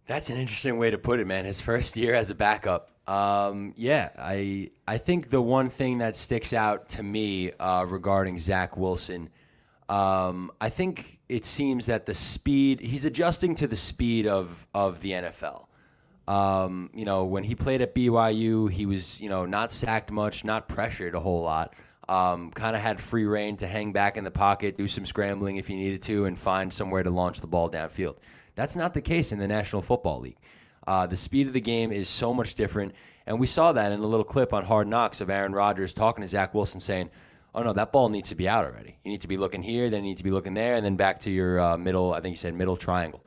That's an interesting way to put it, man. His first year as a backup. I think the one thing that sticks out to me regarding Zach Wilson, I think it seems that he's adjusting to the speed of the NFL. When he played at BYU, he was, not sacked much, not pressured a whole lot. Kind of had free reign to hang back in the pocket, do some scrambling if he needed to, and find somewhere to launch the ball downfield. That's not the case in the National Football League. The speed of the game is so much different, and we saw that in a little clip on Hard Knocks of Aaron Rodgers talking to Zach Wilson saying, oh, no, that ball needs to be out already. You need to be looking here, then you need to be looking there, and then back to your middle, I think you said middle triangle.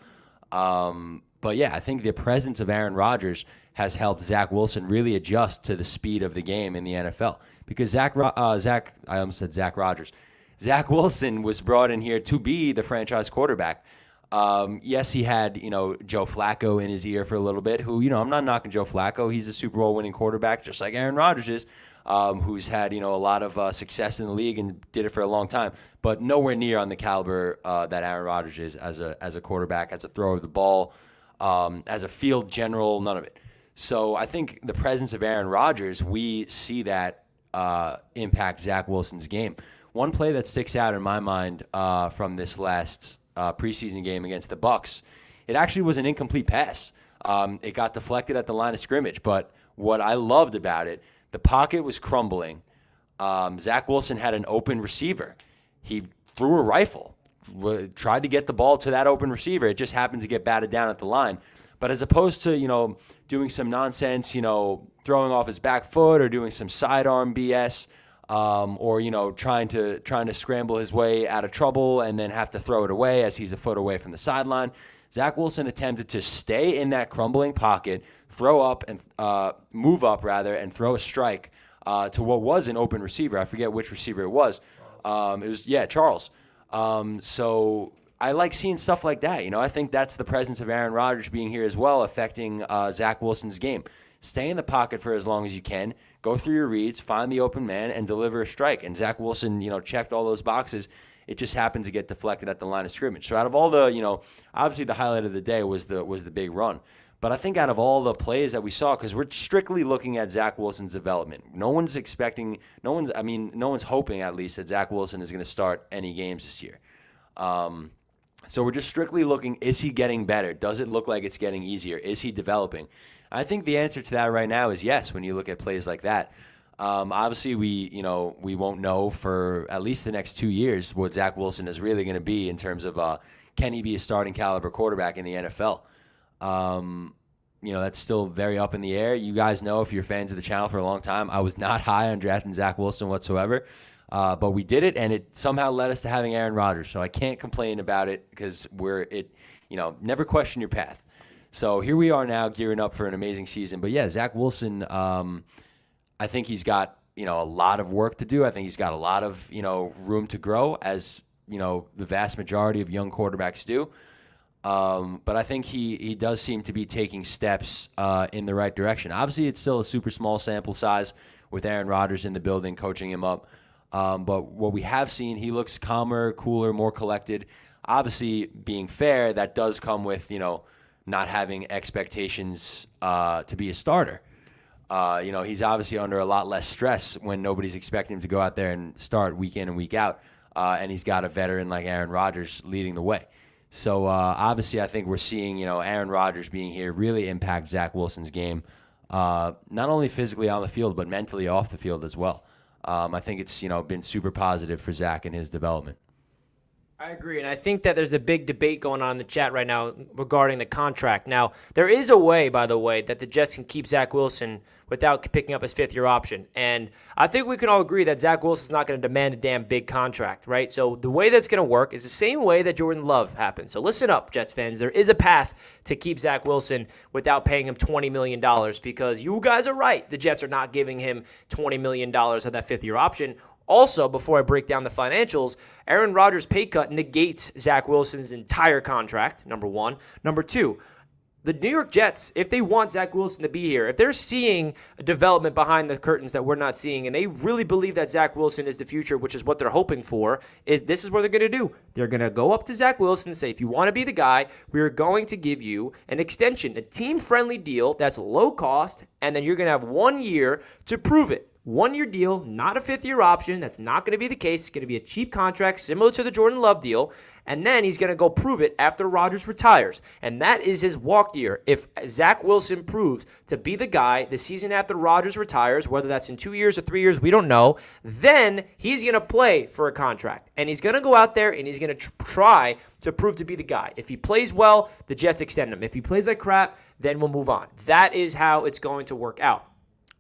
But, yeah, I think the presence of Aaron Rodgers has helped Zach Wilson really adjust to the speed of the game in the NFL. Because I almost said Zach Rodgers. Zach Wilson was brought in here to be the franchise quarterback. Yes, he had, Joe Flacco in his ear for a little bit, who, I'm not knocking Joe Flacco. He's a Super Bowl winning quarterback, just like Aaron Rodgers is, who's had, a lot of success in the league and did it for a long time, but nowhere near on the caliber that Aaron Rodgers is as a quarterback, as a thrower of the ball, as a field general, none of it. So I think the presence of Aaron Rodgers, we see that impact Zach Wilson's game. One play that sticks out in my mind from this last preseason game against the Bucs, it actually was an incomplete pass. It got deflected at the line of scrimmage, but what I loved about it, the pocket was crumbling. Zach Wilson had an open receiver. He threw a rifle, tried to get the ball to that open receiver. It just happened to get batted down at the line. But as opposed to, doing some nonsense, throwing off his back foot or doing some sidearm BS, or trying to scramble his way out of trouble and then have to throw it away as he's a foot away from the sideline, Zach Wilson attempted to stay in that crumbling pocket, move up and throw a strike to what was an open receiver. I forget which receiver it was. Charles. So I like seeing stuff like that. I think that's the presence of Aaron Rodgers being here as well, affecting Zach Wilson's game. Stay in the pocket for as long as you can. Go through your reads, find the open man, and deliver a strike. And Zach Wilson, checked all those boxes. It just happened to get deflected at the line of scrimmage. So out of all the, obviously the highlight of the day was the big run. But I think out of all the plays that we saw, because we're strictly looking at Zach Wilson's development. No one's hoping at least that Zach Wilson is going to start any games this year. So we're just strictly looking, is he getting better? Does it look like it's getting easier? Is he developing? I think the answer to that right now is yes when you look at plays like that. Obviously, we won't know for at least the next 2 years what Zach Wilson is really going to be in terms of can he be a starting caliber quarterback in the NFL. That's still very up in the air. You guys know, if you're fans of the channel for a long time, I was not high on drafting Zach Wilson whatsoever. But we did it, and it somehow led us to having Aaron Rodgers. So I can't complain about it because never question your path. So here we are now gearing up for an amazing season. But yeah, Zach Wilson, I think he's got, a lot of work to do. I think he's got a lot of, room to grow, as, the vast majority of young quarterbacks do. But I think he does seem to be taking steps in the right direction. Obviously, it's still a super small sample size with Aaron Rodgers in the building coaching him up. But what we have seen, he looks calmer, cooler, more collected. Obviously, being fair, that does come with, not having expectations to be a starter. He's obviously under a lot less stress when nobody's expecting him to go out there and start week in and week out. And he's got a veteran like Aaron Rodgers leading the way. So, obviously, I think we're seeing, Aaron Rodgers being here really impact Zach Wilson's game, not only physically on the field, but mentally off the field as well. I think it's, been super positive for Zach and his development. I agree, and I think that there's a big debate going on in the chat right now regarding the contract. Now, there is a way, by the way, that the Jets can keep Zach Wilson without picking up his fifth-year option. And I think we can all agree that Zach Wilson's not going to demand a damn big contract, right? So the way that's going to work is the same way that Jordan Love happened. So listen up, Jets fans. There is a path to keep Zach Wilson without paying him $20 million, because you guys are right. The Jets are not giving him $20 million of that fifth-year option. Also, before I break down the financials, Aaron Rodgers' pay cut negates Zach Wilson's entire contract, number one. Number two, the New York Jets, if they want Zach Wilson to be here, if they're seeing a development behind the curtains that we're not seeing, and they really believe that Zach Wilson is the future, which is what they're hoping for, this is what they're going to do. They're going to go up to Zach Wilson and say, if you want to be the guy, we're going to give you an extension, a team-friendly deal that's low cost, and then you're going to have 1 year to prove it. 1-year deal, not a fifth-year option. That's not going to be the case. It's going to be a cheap contract similar to the Jordan Love deal. And then he's going to go prove it after Rodgers retires. And that is his walk year. If Zach Wilson proves to be the guy the season after Rodgers retires, whether that's in 2 years or 3 years, we don't know, then he's going to play for a contract. And he's going to go out there and he's going to try to prove to be the guy. If he plays well, the Jets extend him. If he plays like crap, then we'll move on. That is how it's going to work out.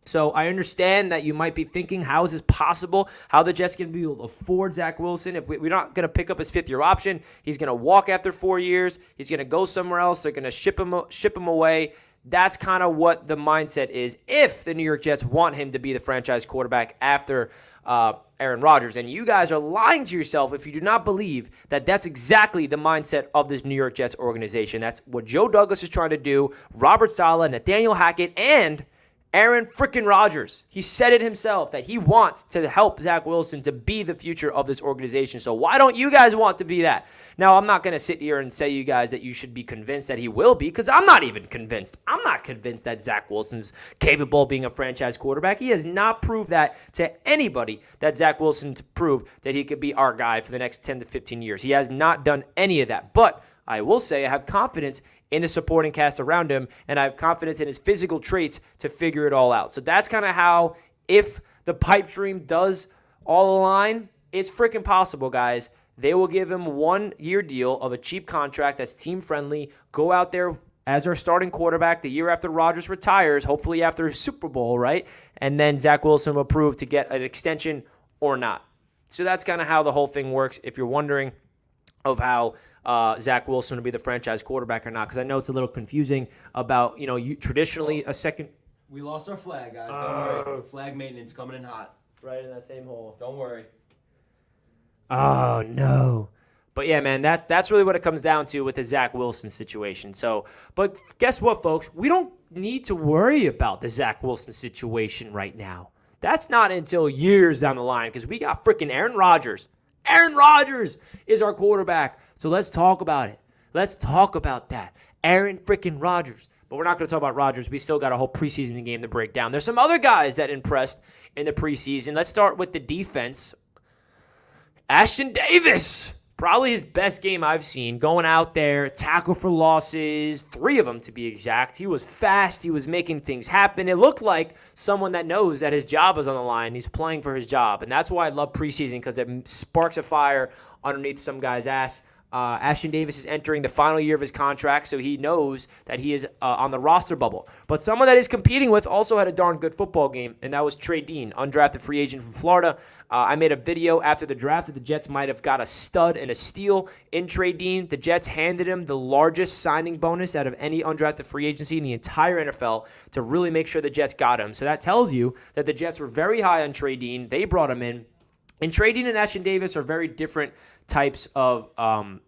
So I understand that you might be thinking, how is this possible? How the Jets going to be able to afford Zach Wilson? If we're not going to pick up his fifth-year option, he's going to walk after 4 years. He's going to go somewhere else. They're going to ship him away. That's kind of what the mindset is if the New York Jets want him to be the franchise quarterback after Aaron Rodgers. And you guys are lying to yourself if you do not believe that that's exactly the mindset of this New York Jets organization. That's what Joe Douglas is trying to do, Robert Saleh, Nathaniel Hackett, and Aaron frickin' Rodgers. He said it himself that he wants to help Zach Wilson to be the future of this organization. So why don't you guys want to be that? Now, I'm not going to sit here and say you guys that you should be convinced that he will be, because I'm not even convinced. I'm not convinced that Zach Wilson's capable of being a franchise quarterback. He has not proved that to anybody, that Zach Wilson to prove that he could be our guy for the next 10 to 15 years. He has not done any of that. But I will say I have confidence in the supporting cast around him, and I have confidence in his physical traits to figure it all out. So that's kind of how, if the pipe dream does all align, it's freaking possible, guys. They will give him 1 year deal of a cheap contract that's team-friendly, go out there as our starting quarterback the year after Rodgers retires, hopefully after a Super Bowl, right? And then Zach Wilson will prove to get an extension or not. So that's kind of how the whole thing works, if you're wondering of how Zach Wilson will be the franchise quarterback or not, because I know it's a little confusing about, you traditionally a second. We lost our flag, guys. Don't worry. Flag maintenance coming in hot. Right in that same hole. Don't worry. Oh, no. But yeah, man, that's really what it comes down to with the Zach Wilson situation. So, but guess what, folks? We don't need to worry about the Zach Wilson situation right now. That's not until years down the line, because we got freaking Aaron Rodgers. Aaron Rodgers is our quarterback. So let's talk about it. Let's talk about that. Aaron freaking Rodgers. But we're not going to talk about Rodgers. We still got a whole preseason game to break down. There's some other guys that impressed in the preseason. Let's start with the defense. Ashton Davis. probably his best game I've seen. Going out there, tackle for losses, 3 of them to be exact. He was fast. He was making things happen. It looked like someone that knows that his job is on the line. He's playing for his job, and that's why I love preseason, because it sparks a fire underneath some guy's ass. Ashton Davis is entering the final year of his contract, so he knows that he is on the roster bubble. But someone that he's competing with also had a darn good football game, and that was Trey Dean, undrafted free agent from Florida. I made a video after the draft that the Jets might have got a stud and a steal in Trey Dean. The Jets handed him the largest signing bonus out of any undrafted free agency in the entire NFL to really make sure the Jets got him. So that tells you that the Jets were very high on Trey Dean. They brought him in. And Trey Dean and Ashton Davis are very different types of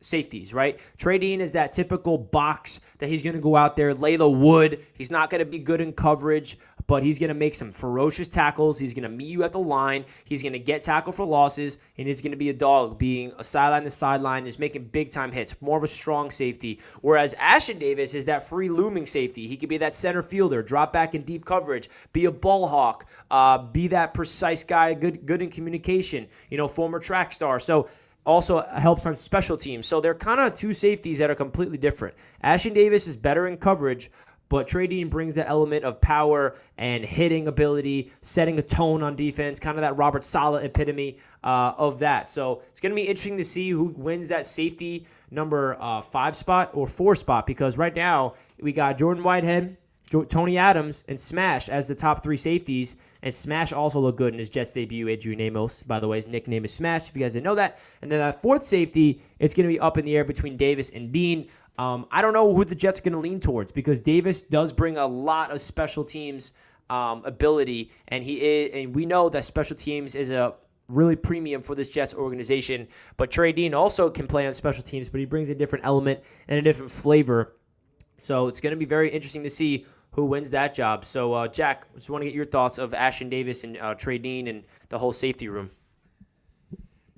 safeties, right? Trey Dean is that typical box that he's going to go out there, lay the wood. He's not going to be good in coverage, but he's going to make some ferocious tackles. He's going to meet you at the line. He's going to get tackle for losses, and he's going to be a dog, being a sideline to sideline, is making big-time hits, more of a strong safety. Whereas Ashton Davis is that free looming safety. He could be that center fielder, drop back in deep coverage, be a ball hawk, be that precise guy, good in communication, former track star. So also helps on special teams. So they're kind of 2 safeties that are completely different. Ashton Davis is better in coverage, but Trey Dean brings that element of power and hitting ability, setting a tone on defense, kind of that Robert Saleh epitome of that. So it's going to be interesting to see who wins that safety number 5 spot or 4 spot, because right now we got Jordan Whitehead, Tony Adams, and Smash as the top 3 safeties. And Smash also looked good in his Jets debut. Adrian Amos, by the way, his nickname is Smash, if you guys didn't know that. And then that 4th safety, it's going to be up in the air between Davis and Dean. I don't know who the Jets are going to lean towards, because Davis does bring a lot of special teams ability, and we know that special teams is a really premium for this Jets organization. But Trey Dean also can play on special teams, but he brings a different element and a different flavor. So it's going to be very interesting to see who wins that job. So, Jack, I just want to get your thoughts of Ashton Davis and Trey Dean and the whole safety room.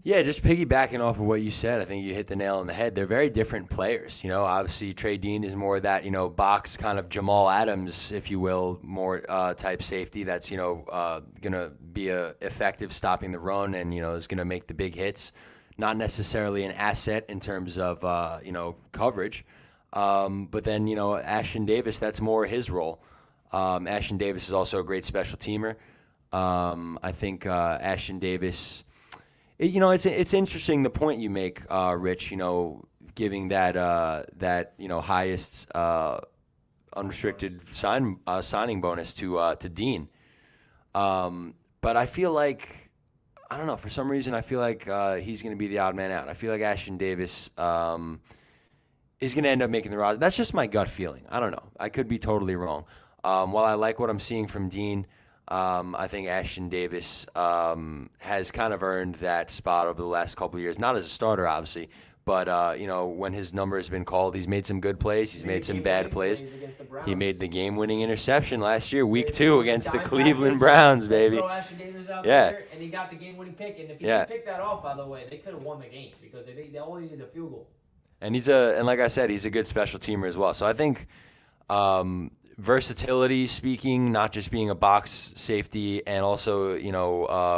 Yeah, just piggybacking off of what you said, I think you hit the nail on the head. They're very different players. Obviously Trey Dean is more that, box kind of Jamal Adams, if you will, more type safety that's, going to be effective stopping the run and, is going to make the big hits. Not necessarily an asset in terms of, coverage. But then, Ashton Davis, that's more his role. Ashton Davis is also a great special teamer. I think Ashton Davis... It's interesting the point you make, Rich. Giving that highest unrestricted signing bonus to Dean. But I feel like, I don't know, for some reason I feel like he's going to be the odd man out. I feel like Ashton Davis is going to end up making the roster. That's just my gut feeling. I don't know. I could be totally wrong. While I like what I'm seeing from Dean, I think Ashton Davis has kind of earned that spot over the last couple of years. Not as a starter, obviously, but when his number has been called, he's made some good plays. He's made some bad plays. He made the game-winning interception last year, week 2, against the Cleveland Browns, baby. Throw Ashton Davis out Yeah. there, and he got the game-winning pick. And if he didn't pick that off, by the way, they could have won the game, because they only need a field goal. And and like I said, he's a good special teamer as well. So I think versatility speaking, not just being a box safety, and also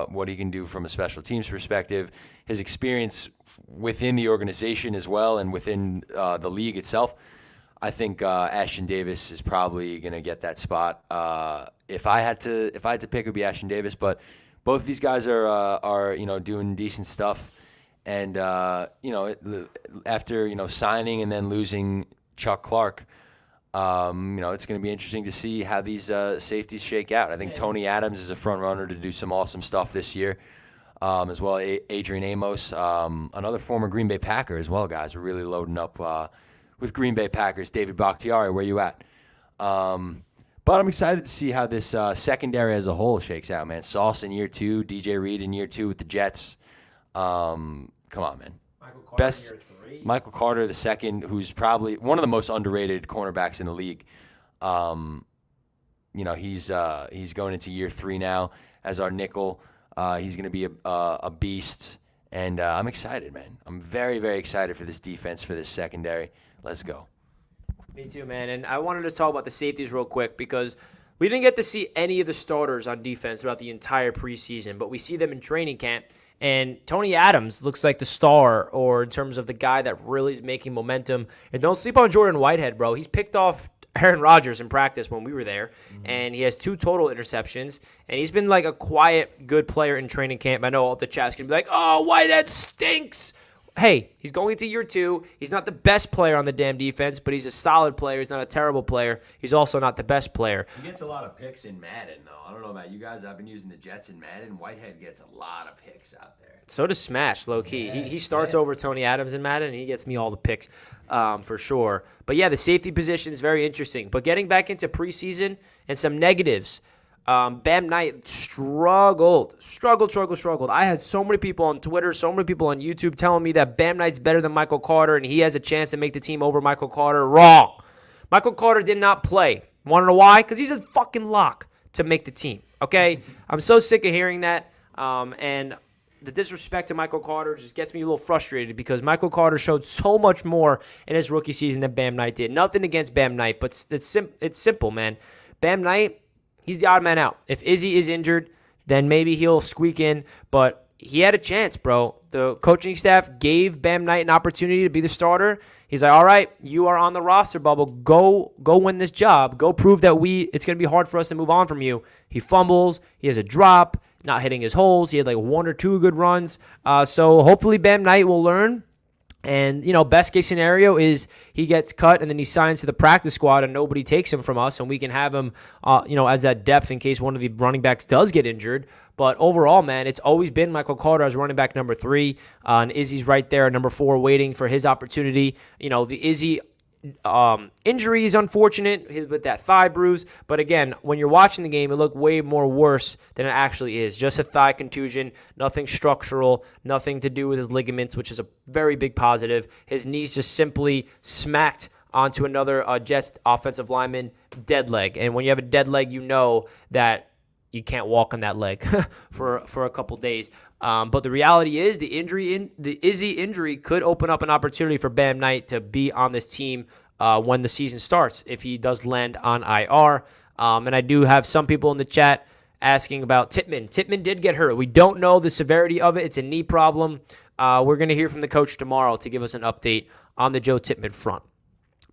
what he can do from a special teams perspective, his experience within the organization as well and within the league itself. I think Ashton Davis is probably going to get that spot. If I had to pick, it would be Ashton Davis. But both of these guys are doing decent stuff. And after signing and then losing Chuck Clark, it's going to be interesting to see how these safeties shake out. I think Tony Adams is a front runner to do some awesome stuff this year, as well. Adrian Amos, another former Green Bay Packer as well, guys. We're really loading up with Green Bay Packers. David Bakhtiari, where you at? But I'm excited to see how this secondary as a whole shakes out, man. Sauce in year 2, DJ Reed in year 2 with the Jets. Come on, man. Michael Carter the second, who's probably one of the most underrated cornerbacks in the league. He's going into year 3 now as our nickel. He's going to be a beast, and I'm excited, man. I'm very, very excited for this defense, for this secondary. Let's go. Me too, man. And I wanted to talk about the safeties real quick, because we didn't get to see any of the starters on defense throughout the entire preseason, but we see them in training camp. And Tony Adams looks like the star, or in terms of the guy that really is making momentum. And don't sleep on Jordan Whitehead, bro. He's picked off Aaron Rodgers in practice when we were there, and he has 2 total interceptions, and he's been like a quiet, good player in training camp. I know all the chat's going to be like, oh, Whitehead stinks. Hey, he's going into year 2. He's not the best player on the damn defense, but he's a solid player. He's not a terrible player. He's also not the best player. He gets a lot of picks in Madden, though. I don't know about you guys. I've been using the Jets in Madden. Whitehead gets a lot of picks out there. So does Smash, low-key. He starts over Tony Adams in Madden, and he gets me all the picks for sure. But, yeah, the safety position is very interesting. But getting back into preseason and some negatives, Bam Knight struggled. I had so many people on Twitter, so many people on YouTube telling me that Bam Knight's better than Michael Carter and he has a chance to make the team over Michael Carter. Wrong. Michael Carter did not play. Want to know why? Because he's a fucking lock to make the team, okay? I'm so sick of hearing that, and the disrespect to Michael Carter just gets me a little frustrated because Michael Carter showed so much more in his rookie season than Bam Knight did. Nothing against Bam Knight, but it's simple, man. Bam Knight, he's the odd man out. If Izzy is injured, then maybe he'll squeak in, but he had a chance, bro. The coaching staff gave Bam Knight an opportunity to be the starter. He's like, all right, you are on the roster bubble. Go win this job. Go prove that it's going to be hard for us to move on from you. He fumbles. He has a drop, not hitting his holes. He had like 1 or 2 good runs. So hopefully Bam Knight will learn. And, best case scenario is he gets cut and then he signs to the practice squad and nobody takes him from us and we can have him, as that depth in case one of the running backs does get injured. But overall, man, it's always been Michael Carter as running back number 3. And Izzy's right there at number 4 waiting for his opportunity. The Izzy injury is unfortunate with that thigh bruise, but again, when you're watching the game, it looked way more worse than it actually is. Just a thigh contusion, nothing structural, nothing to do with his ligaments, which is a very big positive. His knees just simply smacked onto another Jets offensive lineman dead leg, and when you have a dead leg, you know that you can't walk on that leg for a couple days. But the reality is the Izzy injury could open up an opportunity for Bam Knight to be on this team when the season starts if he does land on IR. And I do have some people in the chat asking about Tippmann. Tippmann did get hurt. We don't know the severity of it. It's a knee problem. We're going to hear from the coach tomorrow to give us an update on the Joe Tippmann front.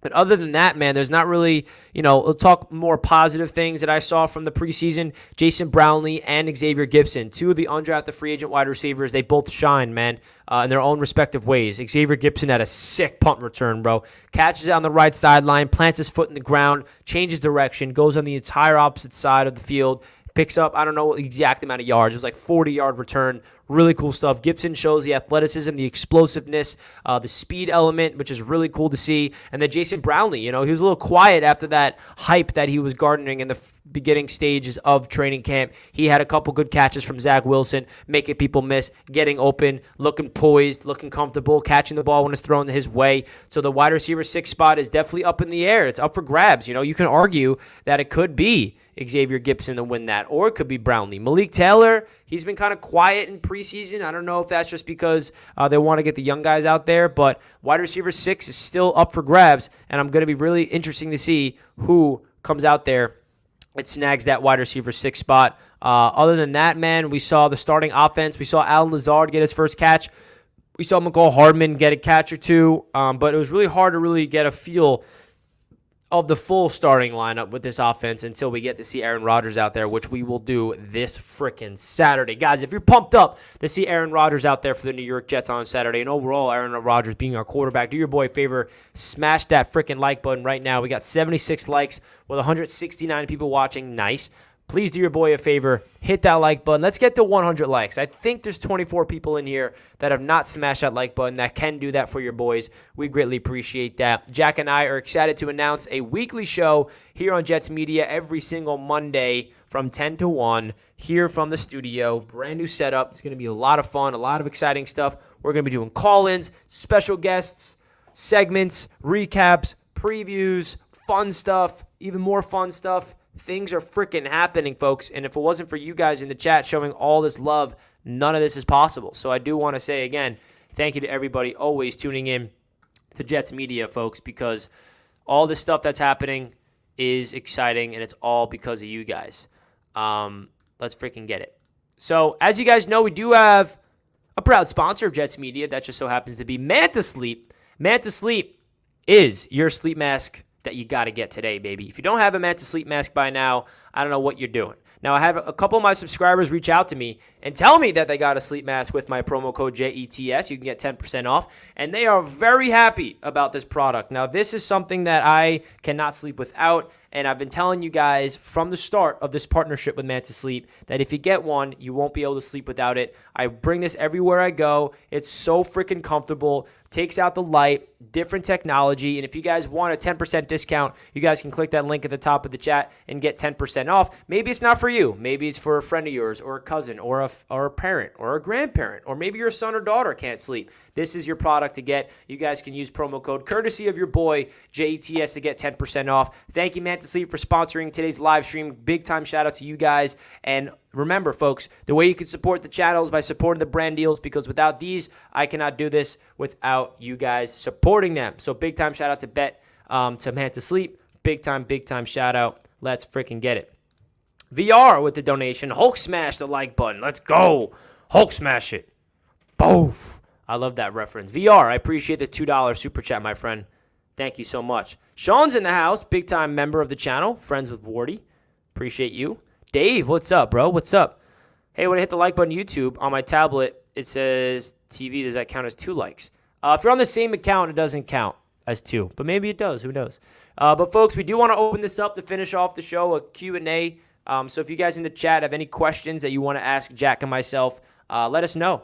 But other than that, man, there's not really, we'll talk more positive things that I saw from the preseason. Jason Brownlee and Xavier Gibson, 2 of the undrafted free agent wide receivers, they both shine, man, in their own respective ways. Xavier Gibson had a sick punt return, bro. Catches it on the right sideline, plants his foot in the ground, changes direction, goes on the entire opposite side of the field, picks up, I don't know the exact amount of yards. It was like 40-yard return. Really cool stuff. Gibson shows the athleticism, the explosiveness, the speed element, which is really cool to see. And then Jason Brownlee, he was a little quiet after that hype that he was garnering in the beginning stages of training camp. He had a couple good catches from Zach Wilson, making people miss, getting open, looking poised, looking comfortable, catching the ball when it's thrown his way. So the wide receiver 6 spot is definitely up in the air. It's up for grabs. You can argue that it could be Xavier Gibson to win that, or it could be Brownlee. Malik Taylor, he's been kind of quiet in preseason. I don't know if that's just because they want to get the young guys out there, but wide receiver 6 is still up for grabs, and I'm going to be really interesting to see who comes out there and snags that wide receiver 6 spot. Other than that, man, we saw the starting offense. We saw Alan Lazard get his first catch. We saw McCall Hardman get a catch or 2, but it was really hard to really get a feel of the full starting lineup with this offense until we get to see Aaron Rodgers out there, which we will do this freaking Saturday. Guys, if you're pumped up to see Aaron Rodgers out there for the New York Jets on Saturday, and overall Aaron Rodgers being our quarterback, do your boy a favor, smash that freaking like button right now. We got 76 likes with 169 people watching. Nice. Please do your boy a favor, hit that like button. Let's get to 100 likes. I think there's 24 people in here that have not smashed that like button that can do that for your boys. We greatly appreciate that. Jack and I are excited to announce a weekly show here on Jets Media every single Monday from 10 to 1 here from the studio. Brand new setup. It's going to be a lot of fun, a lot of exciting stuff. We're going to be doing call-ins, special guests, segments, recaps, previews, fun stuff, even more fun stuff. Things are freaking happening, folks, and if it wasn't for you guys in the chat showing all this love, none of this is possible. So I do want to say again, thank you to everybody always tuning in to Jets Media, folks, because all this stuff that's happening is exciting, and it's all because of you guys. Let's freaking get it. So as you guys know, we do have a proud sponsor of Jets Media. That just so happens to be Manta Sleep. Manta Sleep is your sleep mask that you got to get today, baby. If you don't have a Manta Sleep mask by now, I don't know what you're doing. Now, I have a couple of my subscribers reach out to me and tell me that they got a sleep mask with my promo code JETS. You can get 10% off, and they are very happy about this product. Now, this is something that I cannot sleep without, and I've been telling you guys from the start of this partnership with Manta Sleep that if you get one, you won't be able to sleep without it. I bring this everywhere I go. It's so freaking comfortable. Takes out the light, different technology, and if you guys want a 10% discount, you guys can click that link at the top of the chat and get 10% off. Maybe it's not for you. Maybe it's for a friend of yours or a cousin or a parent or a grandparent, or maybe your son or daughter can't sleep. This is your product to get. You guys can use promo code courtesy of your boy JETS to get 10% off. Thank you, Manta Sleep, for sponsoring today's live stream. Big time shout out to you guys. And remember, folks, the way you can support the channel is by supporting the brand deals, because without these, I cannot do this without you guys supporting them. So big time shout out to Manta Sleep. Big time shout out. Let's freaking get it. VR with the donation. Hulk smash the like button. Let's go. Hulk smash it. Both. I love that reference. VR, I appreciate the $2 super chat, my friend. Thank you so much. Sean's in the house. Big time member of the channel. Friends with Wardy. Appreciate you. Dave, what's up, bro? What's up? Hey, when I hit the like button YouTube on my tablet, it says TV. Does that count as 2 likes? If you're on the same account, it doesn't count as 2. But maybe it does. Who knows? But, folks, we do want to open this up to finish off the show, a Q&A. So if you guys in the chat have any questions that you want to ask Jack and myself, let us know.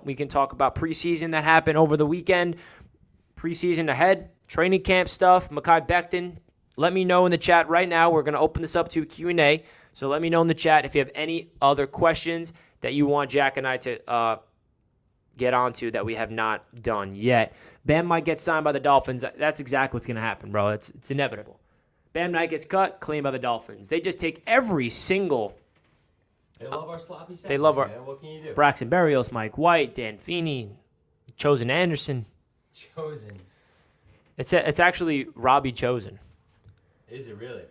We can talk about preseason that happened over the weekend, preseason ahead, training camp stuff, Mekhi Becton. Let me know in the chat right now. We're going to open this up to a Q&A. So let me know in the chat if you have any other questions that you want Jack and I to get onto that we have not done yet. Bam might get signed by the Dolphins. That's exactly what's going to happen, bro. It's inevitable. Bam Knight gets cut, claimed by the Dolphins. They just take every single... They love our sloppy seconds, They love our... man. What can you do? Braxton Berrios, Mike White, Dan Feeney, Chosen Anderson. Chosen. It's actually Robbie Chosen. Is it really?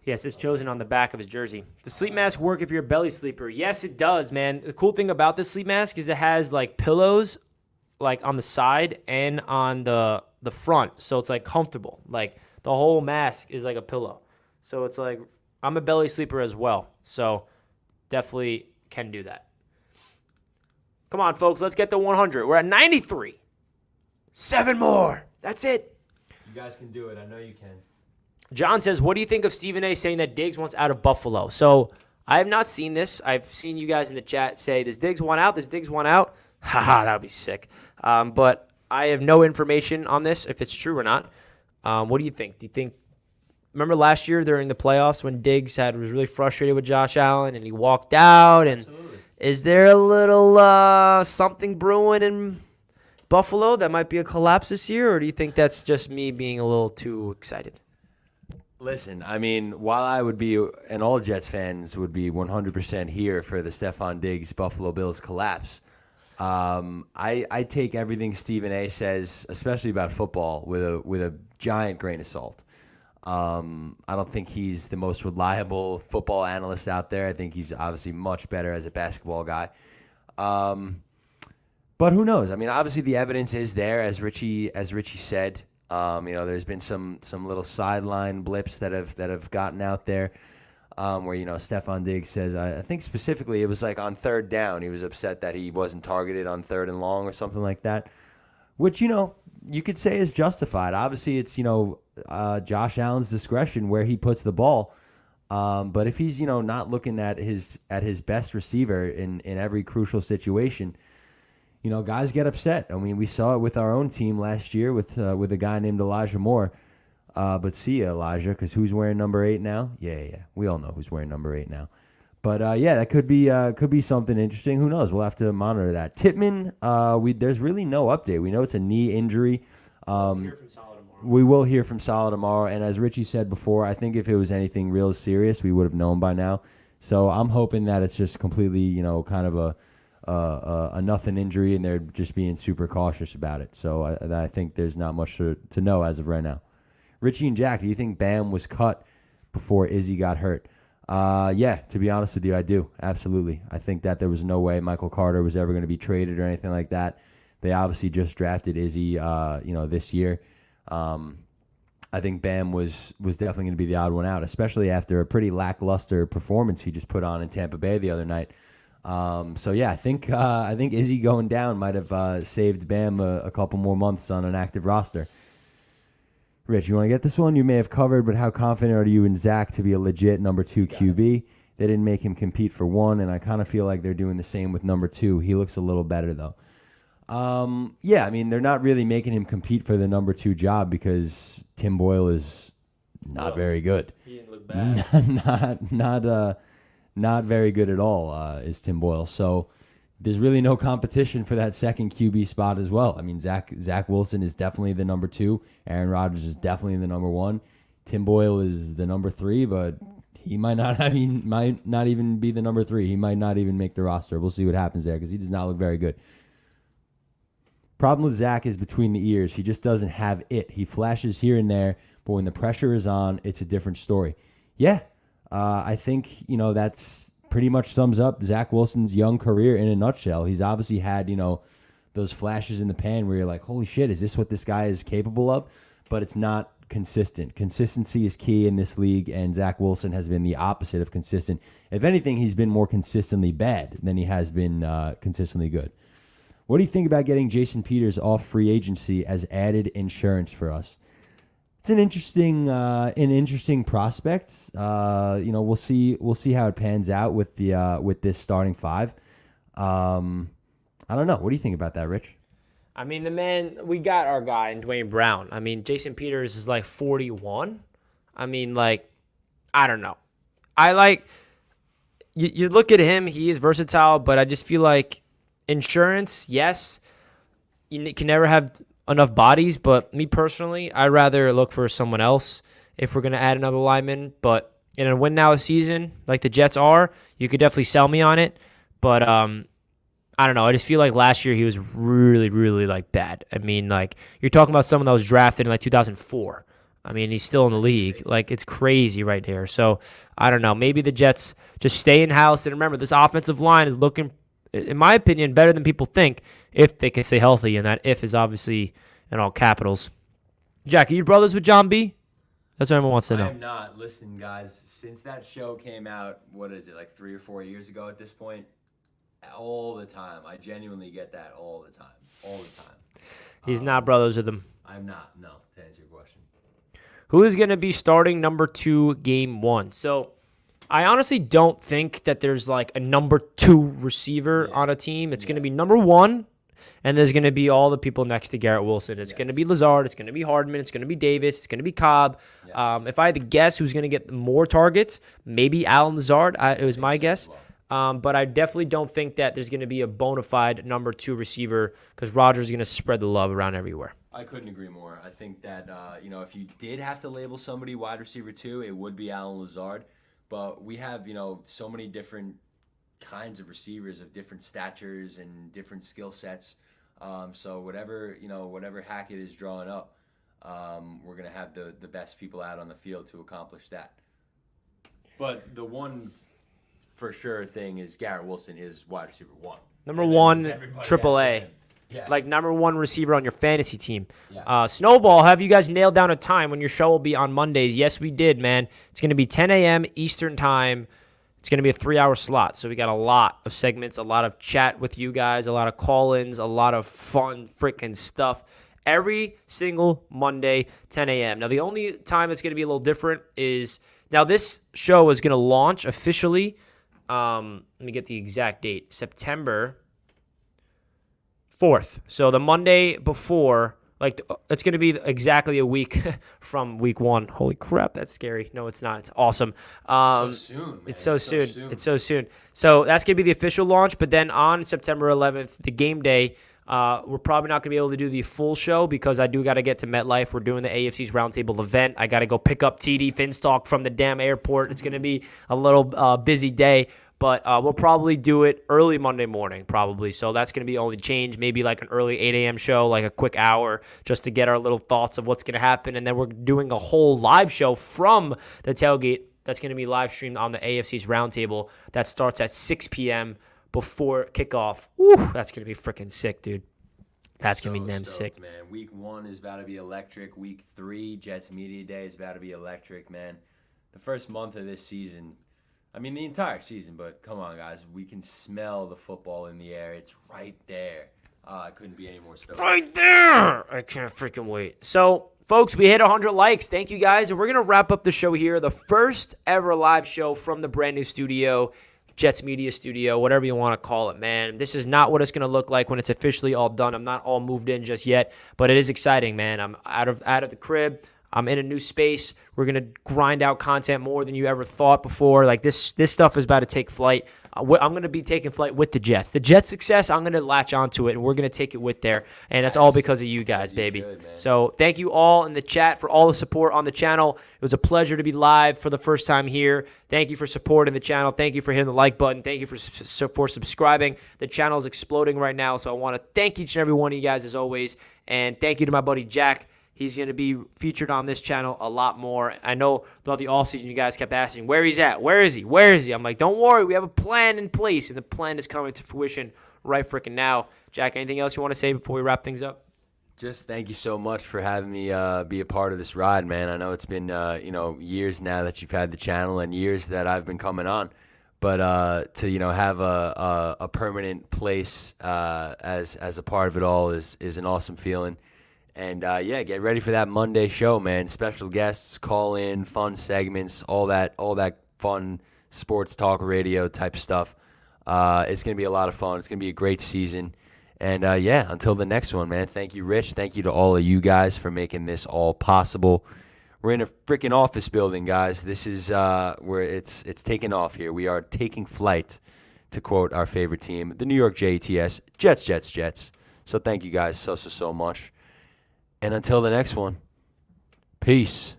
Yes, it's Chosen on the back of his jersey. Does sleep mask work if you're a belly sleeper? Yes, it does, man. The cool thing about this sleep mask is it has like pillows like on the side and on the front. So it's like comfortable. Like the whole mask is like a pillow. So it's like I'm a belly sleeper as well. So definitely can do that. Come on, folks. Let's get to 100. We're at 93. 7 more. That's it. You guys can do it. I know you can. John says, what do you think of Stephen A. saying that Diggs wants out of Buffalo? So I have not seen this. I've seen you guys in the chat say, does Diggs want out? Does Diggs want out? Haha, that would be sick. But I have no information on this, if it's true or not. What do you think? Do you think, remember last year during the playoffs when Diggs was really frustrated with Josh Allen and he walked out? And Absolutely. Is there a little something brewing in Buffalo that might be a collapse this year? Or do you think that's just me being a little too excited? Listen, I mean, while I would be, and all Jets fans would be 100% here for the Stephon Diggs Buffalo Bills collapse, I take everything Stephen A. says, especially about football, with a giant grain of salt. I don't think he's the most reliable football analyst out there. I think he's obviously much better as a basketball guy. But who knows? I mean, obviously the evidence is there, as Richie said. There's been some little sideline blips that have gotten out there, where Stephon Diggs says, I think specifically it was like on 3rd down, he was upset that he wasn't targeted on 3rd and long or something like that, which you could say is justified. Obviously, it's Josh Allen's discretion where he puts the ball, but if he's not looking at his best receiver in every crucial situation. Guys get upset. I mean, we saw it with our own team last year with a guy named Elijah Moore. But see ya, Elijah, because who's wearing number 8 now? Yeah. We all know who's wearing number 8 now. But, that could be something interesting. Who knows? We'll have to monitor that. Tittman, there's really no update. We know it's a knee injury. We'll hear from Salah tomorrow. We will hear from Salah tomorrow. And as Richie said before, I think if it was anything real serious, we would have known by now. So I'm hoping that it's just completely, kind of a nothing injury, and they're just being super cautious about it. So I think there's not much to know as of right now. Richie and Jack, do you think Bam was cut before Izzy got hurt? Yeah, to be honest with you, I do. Absolutely. I think that there was no way Michael Carter was ever going to be traded or anything like that. They obviously just drafted Izzy, this year. I think Bam was definitely going to be the odd one out, especially after a pretty lackluster performance he just put on in Tampa Bay the other night. So yeah, I think Izzy going down might have saved Bam a couple more months on an active roster. Rich, you want to get this one? You may have covered, but how confident are you in Zach to be a legit number 2 QB? They didn't make him compete for 1, and I kind of feel like they're doing the same with number 2. He looks a little better, though. Yeah, I mean, they're not really making him compete for the number 2 job because Tim Boyle is not very good. He didn't look bad. Not very good at all is Tim Boyle. So there's really no competition for that second QB spot as well. I mean, Zach Wilson is definitely the number 2. Aaron Rodgers is definitely the number 1. Tim Boyle is the number 3, but he might not even be the number 3. He might not even make the roster. We'll see what happens there because he does not look very good. Problem with Zach is between the ears. He just doesn't have it. He flashes here and there, but when the pressure is on, it's a different story. Yeah, I think, that's pretty much sums up Zach Wilson's young career in a nutshell. He's obviously had, those flashes in the pan where you're like, holy shit, is this what this guy is capable of? But it's not consistent. Consistency is key in this league, and Zach Wilson has been the opposite of consistent. If anything, he's been more consistently bad than he has been consistently good. What do you think about getting Jason Peters off free agency as added insurance for us? It's an interesting prospect. We'll see how it pans out with this starting 5. I don't know. What do you think about that, Rich? I mean, we got our guy in Dwayne Brown. I mean, Jason Peters is like 41. I mean, like, I don't know. You look at him, he is versatile, but I just feel like insurance, yes, you can never have enough bodies, but me personally, I'd rather look for someone else if we're going to add another lineman. But in a win-now season like the Jets are, you could definitely sell me on it. But I don't know. I just feel like last year he was really, really, like, bad. I mean, like, you're talking about someone that was drafted in, like, 2004. I mean, he's still in the league. Like, it's crazy right here. So, I don't know. Maybe the Jets just stay in-house. And remember, this offensive line is looking, in my opinion, better than people think if they can stay healthy. And that if is obviously in all capitals. Jack, are you brothers with John B? That's what everyone wants to know. I am not. Listen, guys, since that show came out, what is it, like 3 or 4 years ago at this point? All the time. I genuinely get that all the time. All the time. He's not brothers with him. I'm not, no, to answer your question. Who is going to be starting number 2 game 1? So, I honestly don't think that there's like a number 2 receiver on a team. It's going to be number 1, and there's going to be all the people next to Garrett Wilson. It's going to be Lazard. It's going to be Hardman. It's going to be Davis. It's going to be Cobb. Yes. If I had to guess who's going to get more targets, maybe Alan Lazard. It was my guess. But I definitely don't think that there's going to be a bona fide number 2 receiver because Rodgers is going to spread the love around everywhere. I couldn't agree more. I think that, if you did have to label somebody wide receiver 2, it would be Alan Lazard. But we have, so many different kinds of receivers of different statures and different skill sets. So whatever Hackett is drawing up, we're going to have the best people out on the field to accomplish that. But the one for sure thing is Garrett Wilson is wide receiver 1. Number 1, triple A. Yeah. Like number 1 receiver on your fantasy team. Yeah. Snowball, have you guys nailed down a time when your show will be on Mondays? Yes, we did, man. It's going to be 10 a.m. Eastern time. It's going to be a 3-hour slot. So we got a lot of segments, a lot of chat with you guys, a lot of call-ins, a lot of fun freaking stuff. Every single Monday, 10 a.m. Now, the only time it's going to be a little different is now this show is going to launch officially. Let me get the exact date. September 4th. So the Monday before, it's going to be exactly a week from week 1. Holy crap, that's scary. No, it's not. It's awesome. So soon, man. It's so soon. It's so soon. So that's going to be the official launch. But then on September 11th, the game day, we're probably not going to be able to do the full show because I do got to get to MetLife. We're doing the AFC's Roundtable event. I got to go pick up TD Finstock from the damn airport. It's going to be a little busy day. But we'll probably do it early Monday morning, probably. So that's going to be the only change. Maybe like an early 8 a.m. show, like a quick hour, just to get our little thoughts of what's going to happen. And then we're doing a whole live show from the tailgate that's going to be live streamed on the AFC's Roundtable. That starts at 6 p.m. before kickoff. Woo, that's going to be freaking sick, dude. That's going to be damn sick. Man. Week 1 is about to be electric. Week 3, Jets Media Day, is about to be electric, man. The first month of this season, I mean the entire season, but come on, guys. We can smell the football in the air. It's right there. I couldn't be any more stoked. Right there! I can't freaking wait. So, folks, we hit 100 likes. Thank you, guys. And we're going to wrap up the show here. The first ever live show from the brand new studio, Jets Media Studio, whatever you want to call it, man. This is not what it's going to look like when it's officially all done. I'm not all moved in just yet, but it is exciting, man. I'm out of the crib. I'm in a new space. We're going to grind out content more than you ever thought before. Like, this stuff is about to take flight. I'm going to be taking flight with the Jets. The Jets' success, I'm going to latch onto it, and we're going to take it with there. And that's all because of you guys, baby. So thank you all in the chat for all the support on the channel. It was a pleasure to be live for the first time here. Thank you for supporting the channel. Thank you for hitting the like button. Thank you for subscribing. The channel is exploding right now, so I want to thank each and every one of you guys as always. And thank you to my buddy Jack. He's going to be featured on this channel a lot more. I know throughout the offseason, you guys kept asking, where he's at? Where is he? Where is he? I'm like, don't worry. We have a plan in place, and the plan is coming to fruition right freaking now. Jack, anything else you want to say before we wrap things up? Just thank you so much for having me be a part of this ride, man. I know it's been years now that you've had the channel and years that I've been coming on. But to have a permanent place as a part of it all is an awesome feeling. And, get ready for that Monday show, man. Special guests, call in, fun segments, all that fun sports talk radio type stuff. It's going to be a lot of fun. It's going to be a great season. And, until the next one, man, thank you, Rich. Thank you to all of you guys for making this all possible. We're in a freaking office building, guys. This is where it's taking off here. We are taking flight, to quote our favorite team, the New York Jets. Jets. So thank you guys so much. And until the next one, peace.